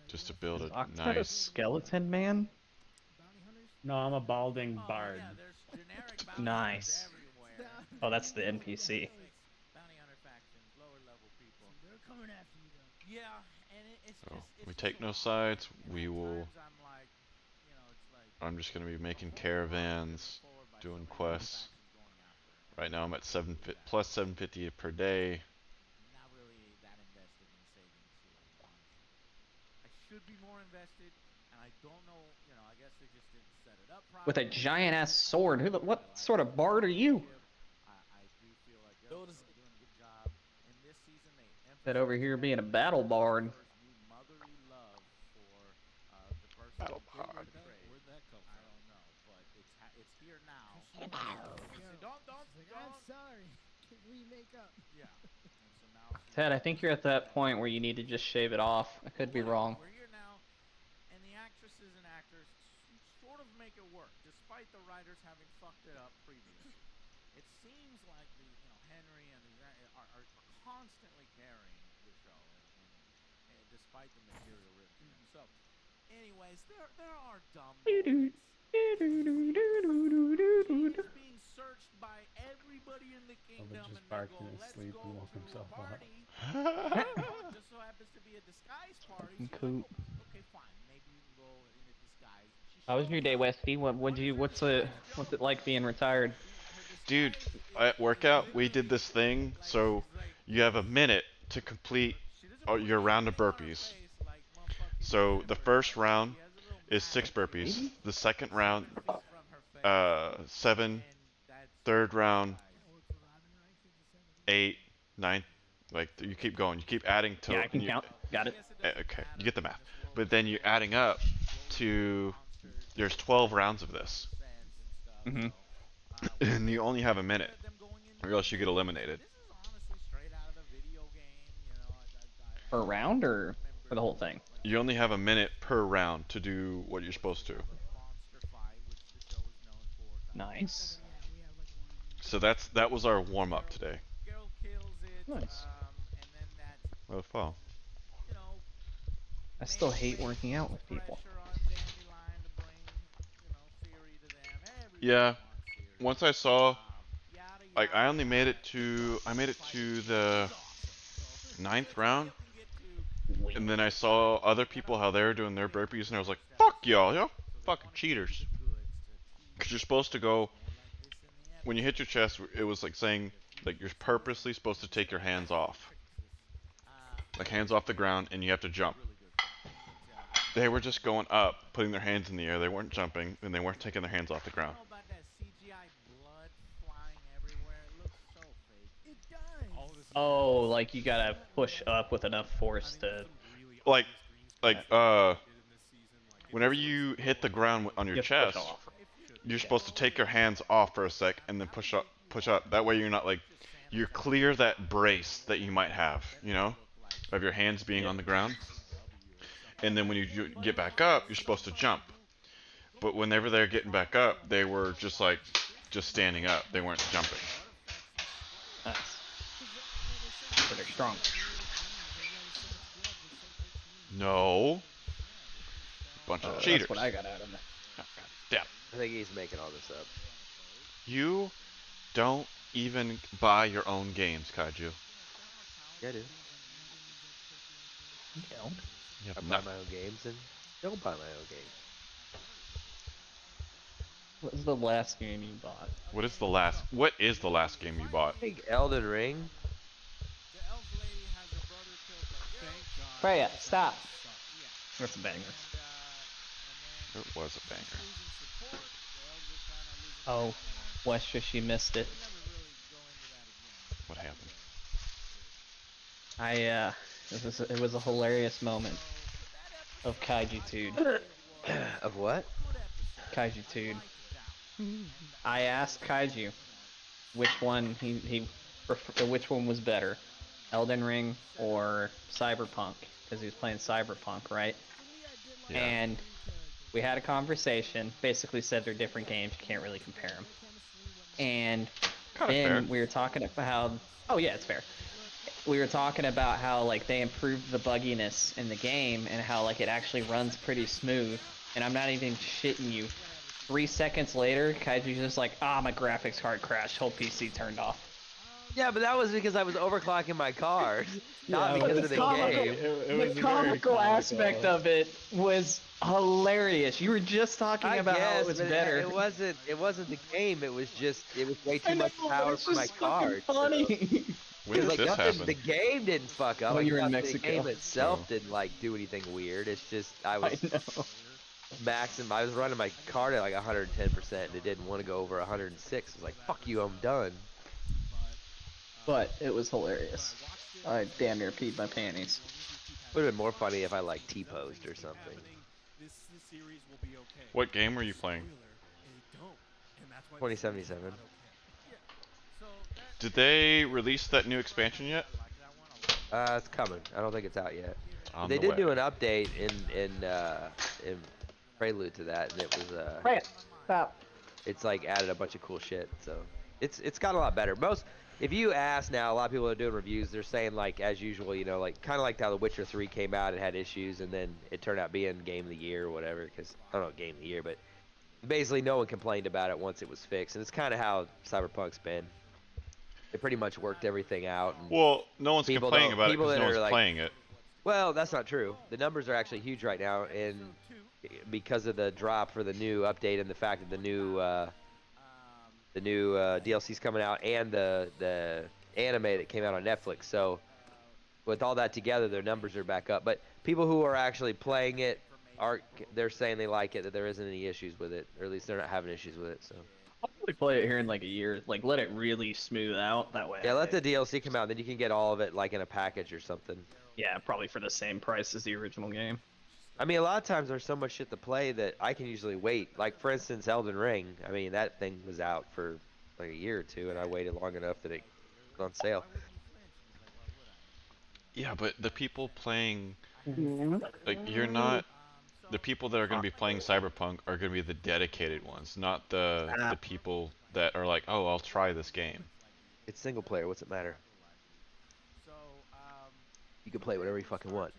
Just to build Is a Oxnard a nice. skeleton man? Bounty hunters. No, I'm a balding Oh bard. yeah, there's generic bounty hunters Nice. everywhere. Oh, that's the NPC. Bounty hunter factions, lower level people. So they're coming after you, though. Yeah, and it's So just it's we just take a no lot. sides. And We at will. times I'm like, you know, it's like I'm just gonna be making the whole caravans, roster is forward by so doing many different quests. factions going after it. Right now I'm at that. plus 750 per day. Not really that invested in saving Siri, honestly. I should be more invested, and I don't know, you know, I guess they just didn't set it up properly. With a giant ass sword. What sort of bard are you? I do feel like they're doing a good job. In this season, they That over here being a battle bard. new motherly love for the person Battle who gave bard. her trade. Where'd that come I from? don't know, but it's here now. Don't. I'm sorry. We make up. Yeah. And so now Ted, I think you're at that point where you need to just shave it off. I could be wrong. we're here now, and the actresses and actors sort of make it work, despite the writers having fucked it up previously. It seems like Henry and these are constantly carrying the show, and despite the material written for them. So, anyways, there are dumb moments. He's being searched by everybody in the kingdom, just and they barked go, in his "Let's sleep go and woke to himself a up. party." It just so happens to be a disguise party. So you're like, oh, okay, fine. Maybe you can go in a disguise. She How was your day, Westy? What's it like being retired? Dude, at workout we did this thing, so you have a minute to complete your round of burpees. So the first round is 6 burpees. The second round, 7. Third round, 8, 9. Like you keep going. You keep adding to. Yeah, I can count. Got it. Okay, you get the math. But then you're adding up to. There's 12 rounds of this. Mm-hmm. And you only have a minute, or else you get eliminated. Per round or for the whole thing? You only have a minute per round to do what you're supposed to. Nice. So that was our warm up today. Nice. Oh, fall. I still hate working out with people. Yeah. Once I saw, like, I made it to the 9th round, and then I saw other people how they were doing their burpees, and I was like, fuck y'all fucking cheaters. Because you're supposed to go, when you hit your chest, it was like saying, like, you're purposely supposed to take your hands off. Like, hands off the ground, and you have to jump. They were just going up, putting their hands in the air. They weren't jumping, and they weren't taking their hands off the ground. Oh, like you gotta push up with enough force to. Like, whenever you hit the ground on your chest, you're supposed to take your hands off for a sec and then push up. That way you're not like, you clear that brace that you might have, of your hands being on the ground. And then when you get back up, you're supposed to jump. But whenever they're getting back up, they were just standing up. They weren't jumping. Nice. So they're strong. No. Bunch of cheaters. That's what I got out of it. Yeah. I think he's making all this up. You don't even buy your own games, Kaiju. Yeah, I do. You don't. I buy my own games and don't buy my own games. What was the last game you bought? What is the last game you bought? I think Elden Ring. Freya, stop. That's a banger. It was a banger. Oh, Westra, she missed it. What happened? It was a hilarious moment of Kaiju-tude. Of what? Kaiju-tude. I asked Kaiju which one which one was better, Elden Ring or Cyberpunk, because he was playing Cyberpunk, right? Yeah. And we had a conversation. Basically said they're different games. You can't really compare them. And Kinda then fair. we were talking about how. Oh yeah, it's fair. we were talking about how like they improved the bugginess in the game and how like it actually runs pretty smooth. And I'm not even shitting you. 3 seconds later, Kaiju's just like, my graphics card crashed. Whole PC turned off. Yeah, but that was because I was overclocking my card, not because of the game. The comical aspect of it was hilarious. You were just talking about how it was better. It wasn't the game. It was way too I know, much but power it's for my just fucking card. funny. When did like this nothing, happen? the game didn't fuck up. Oh, Like, you're in the game Mexico. itself didn't like do anything weird. It's just I was maxing. I was running my card at like 110%, and it didn't want to go over 106. I was like, "Fuck you, I'm done." But it was hilarious. I damn near peed my panties. Would have been more funny if I like T-posed or something. What game were you playing? 2077. Did they release that new expansion yet? It's coming. I don't think it's out yet. On They the did way. do an update in prelude to that, and it was Stop. It's like added a bunch of cool shit. So it's got a lot better. If you ask now, a lot of people are doing reviews. They're saying like as usual, you know, like kind of like how The Witcher 3 came out and had issues, and then it turned out being Game of the Year or whatever. Because I don't know Game of the Year, but basically no one complained about it once it was fixed, and it's kind of how Cyberpunk's been. They pretty much worked everything out. And well, no one's complaining about it because no one's playing it. Well, that's not true. The numbers are actually huge right now, and because of the drop for the new update and the fact that the new DLC's coming out and the anime that came out on Netflix. So with all that together, their numbers are back up. But people who are actually playing it they're saying they like it, that there isn't any issues with it, or at least they're not having issues with it. So I'll probably play it here in like a year. Like let it really smooth out that way. Yeah, let the DLC come out, then you can get all of it like in a package or something. Yeah, probably for the same price as the original game. I mean, a lot of times there's so much shit to play that I can usually wait. Like, for instance, Elden Ring. I mean, that thing was out for like a year or two, and I waited long enough that it was on sale. Yeah, but the people playing, like, you're not, the people that are going to be playing Cyberpunk are going to be the dedicated ones, not the people that are like, oh, I'll try this game. It's single player. What's it matter? You can play whatever you fucking want.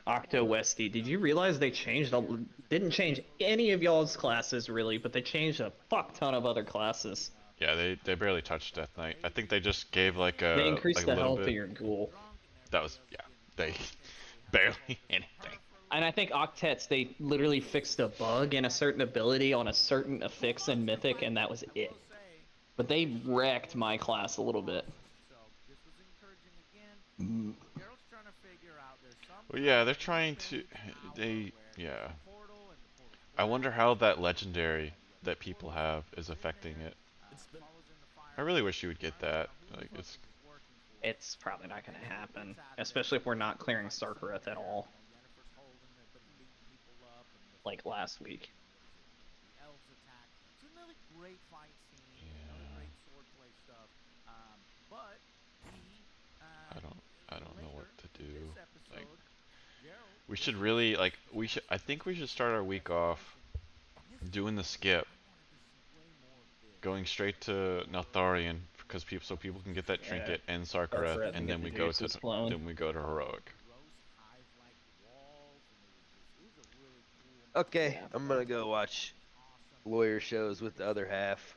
Octo Westy, did you realize they changed didn't change any of y'all's classes really, but they changed a fuck ton of other classes. Yeah, they barely touched Death Knight. I think they just gave like a They increased like the a little health bit. of your ghoul. That was they barely anything. And I think Octets, they literally fixed a bug and a certain ability on a certain affix in Mythic, and that was it. But they wrecked my class a little bit. Well, yeah, they're trying to. I wonder how that legendary that people have is affecting it. I really wish you would get that. Like, It's probably not going to happen, especially if we're not clearing Sarkareth at all. Like last week. I don't know what to do. Like, we should really I think we should start our week off doing the skip, going straight to Neltharion so people can get that trinket and Sarkareth, and then we go to heroic. Okay, I'm gonna go watch lawyer shows with the other half.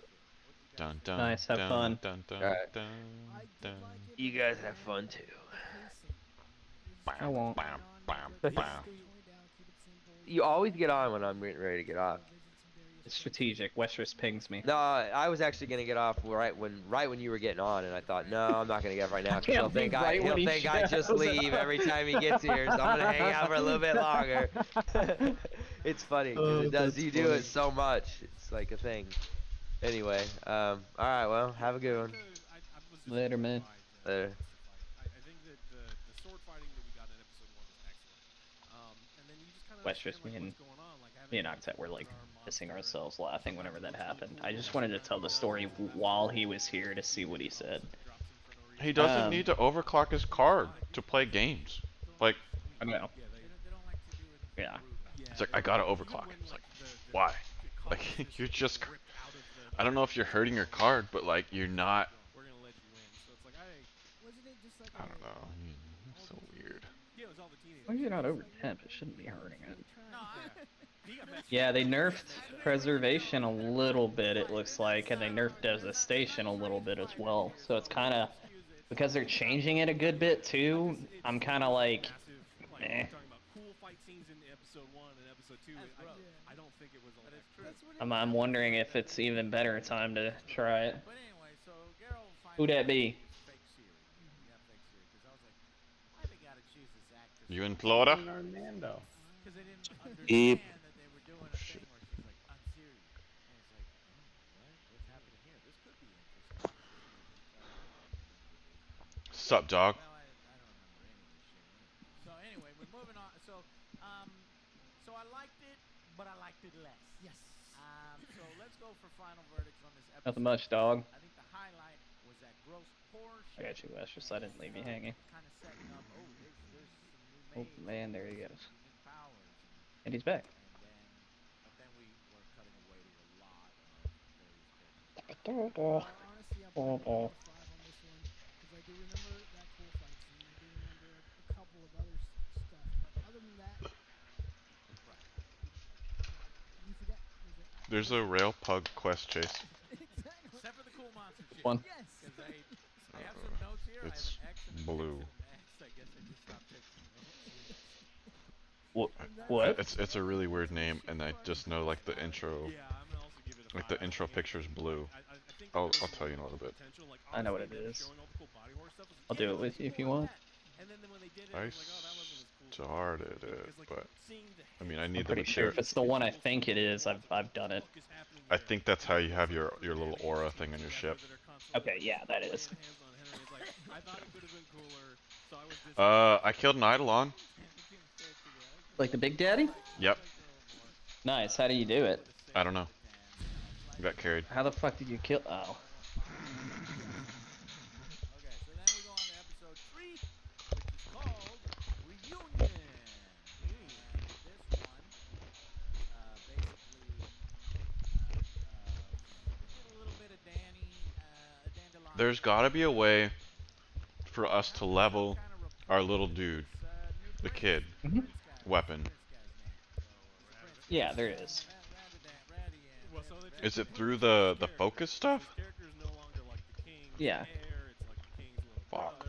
Dun, dun, nice, have dun, fun. Dun, dun, All right. dun, dun. You guys have fun too. I won't. You always get on when I'm getting ready to get off. It's strategic. Westress pings me. No, I was actually gonna get off right when you were getting on, and I thought, no, I'm not gonna get off right now. Cause he'll think I just leave every time he gets here, so I'm gonna hang out for a little bit longer. It's funny because you do it so much. It's like a thing. Anyway, all right, well, have a good one. Later, man. Later. I think that the sword fighting that we got in episode 1 was excellent. And then you just kind of Westress, me and Octet were like pissing ourselves laughing whenever that happened. I just wanted to tell the story while he was here to see what he said. He doesn't need to overclock his card to play games. Like, I know. Yeah. It's like, I gotta overclock it. It's like, why? Like, you're just, I don't know if you're hurting your card, but like, you're not. don't know. He's so weird. Yeah, it was all the teenagers. Well, you're not over temp. It shouldn't be hurting it. No, he got messed Yeah, up. they nerfed preservation a little bit, it looks like, and they nerfed devastation a little bit as well. So it's kind of, because they're changing it a good bit too, I'm kind of like, Like, eh. we're talking about cool fight scenes in episode 1 and episode 2. I don't think it was all that true. I'm wondering if it's even better time to try it. But anyway, so Geralt Who finally that be? fake Siri. He got fake Siri because I was like, why they gotta choose this actress? You in Florida? Orlando. Because they didn't understand Yep. that they were doing a thing where she's like, I'm Siri. And it's like, oh, what? What's happening here? This could be interesting. Sup, dog? Well, I don't remember any of this shit anyway. So anyway, we're moving on. So I liked it, but I liked it less. Yes. So let's go for final verdicts on this episode. Nothing much, dog. I think the highlight was that gross horror I got you, Wes, just so I didn't leave you hanging. kind of setting up, there's some new Oh maids, man, there he some goes. unique powers, And he's back. but then we were cutting away to a lot of various characters. Honestly, I'm putting a 5 on this one because I do remember that cool fight scene. I do remember a couple of other stuff, but other than that, you forget. There's a rail pug quest chase. Exactly. Except for the cool monster shit. One. Yes. Because I have some notes here. It's I have an X and an blue. X and an X. I guess I just stopped taking notes. What? It's a really weird name, and I just know like the intro, like the intro picture's blue. I'll tell you in a little bit. I know what it is. I'll do it with you if you want. I started it, but I mean I need I'm the pretty sure if material. it's the one I think it is, I've done it. I think that's how you have your little aura thing on your ship. Okay, yeah, that is. I killed an Eidolon. Like the Big Daddy? Yep. Nice. How do you do it? I don't know. I got carried. How the fuck did you kill? Oh. Okay, so then we go on to episode 3, which is called Reunion. And this one, basically, we get a little bit of Danny, Dandelion. There's gotta be a way for us to level our little dude, the kid, weapon. Yeah, there is. Is it through the focus stuff? Yeah. Fuck.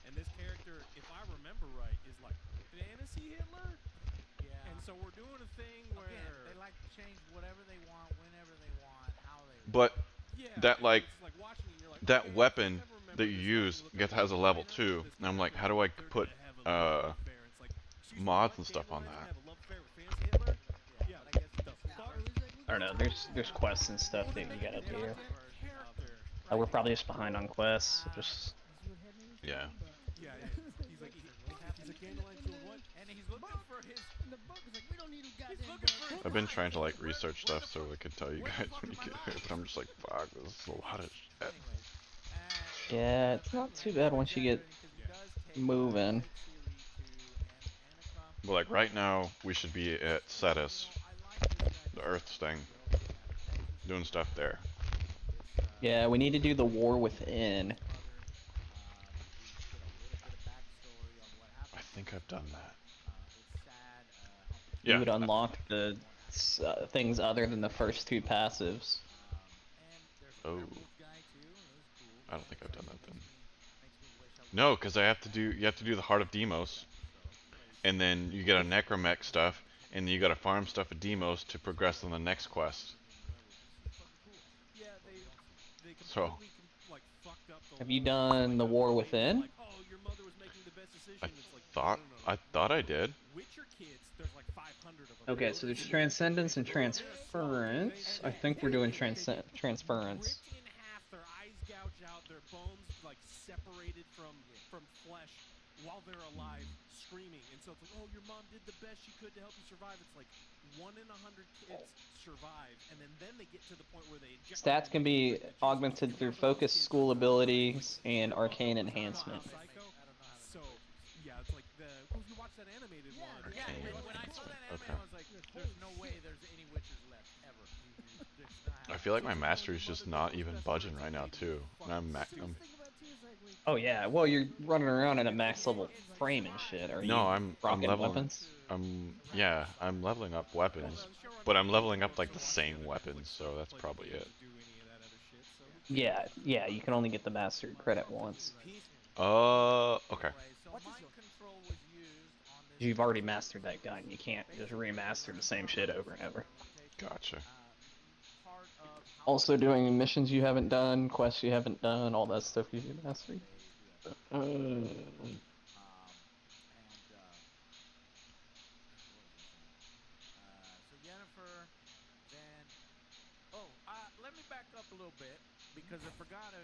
And this character, if I remember right, is like fantasy Hitler. Yeah. And so we're doing a thing where they like to change whatever they want, whenever they want, how they want. But that like that weapon that you use has a level 2, and I'm like, how do I put mods and stuff on that? I don't know. There's quests and stuff that you gotta do. We're probably just behind on quests. Just Yeah. Yeah, he's like Dandelion killed what? And he's looking for his. In the book, it's like we don't need a goddamn gun. I've been trying to like research stuff so I could tell you guys when you get here, but I'm just like, fuck, this is a lot of shit. yeah, it's not too bad once you get moving. But like right now, we should be at Cetus, the Earth's thing, doing stuff there. Yeah, we need to do the war within. I think I've done that. You Yeah. would unlock the things other than the first 2 passives. Oh. I don't think I've done that then. No, because you have to do the Heart of Demos, and then you get a Necromech stuff, and then you gotta farm stuff at Demos to progress on the next quest. So, Have you done the war within? I thought I did. Okay, so there's transcendence and transference. I think we're doing transference. Their eyes gouge out, their bones like separated from flesh while they're alive, screaming. And so it's like, oh, your mom did the best she could to help you survive. It's like 1 in 100 kids survive, and then they get to the point where they inject. Stats can be augmented through focus, school abilities, and arcane enhancement. So, yeah, it's like you watch that animated one. Yeah, when I saw that anime, I was like, there's no way there's any witches left ever. I feel like my master is just not even budging right now too. And I'm Think about too is like Oh yeah, well you're running around in a max level frame and shit. Are you No, I'm rocking leveling. weapons? Yeah, I'm leveling up weapons, but I'm leveling up like the same weapons, so that's probably it. Yeah, yeah, you can only get the master credit once. Okay. You've already mastered that gun. You can't just remaster the same shit over and over. Gotcha. Also doing missions you haven't done, quests you haven't done, all that stuff you should master. So Yennefer, then... Oh, let me back up a little bit, because I forgot in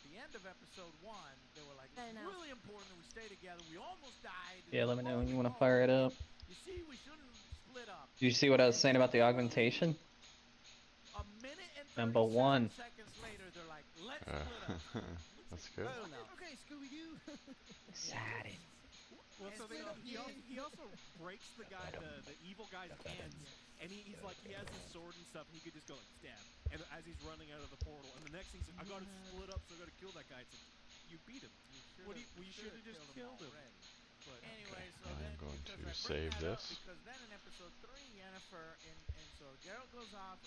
the end of episode 1, they were like, it's really important that we stay together. We almost died. Yeah, let me know when you want to fire it up. You see, we shouldn't split up. Did you see what I was saying about the augmentation? A minute and Number 37 one. seconds later, they're like, let's split up. That's good. Okay, Scooby-Doo. Excited. Well, so he also breaks the evil guy's hands, and he's like, he has his sword and stuff, and he could just go like stab, and as he's running out of the portal, and the next thing he's like, I gotta split up, so I gotta kill that guy. It's like, you beat him. You should have just killed him. But anyway, so I'm then going because to I bring save that this. up, because then in episode 3, Yennefer, and so Geralt goes off,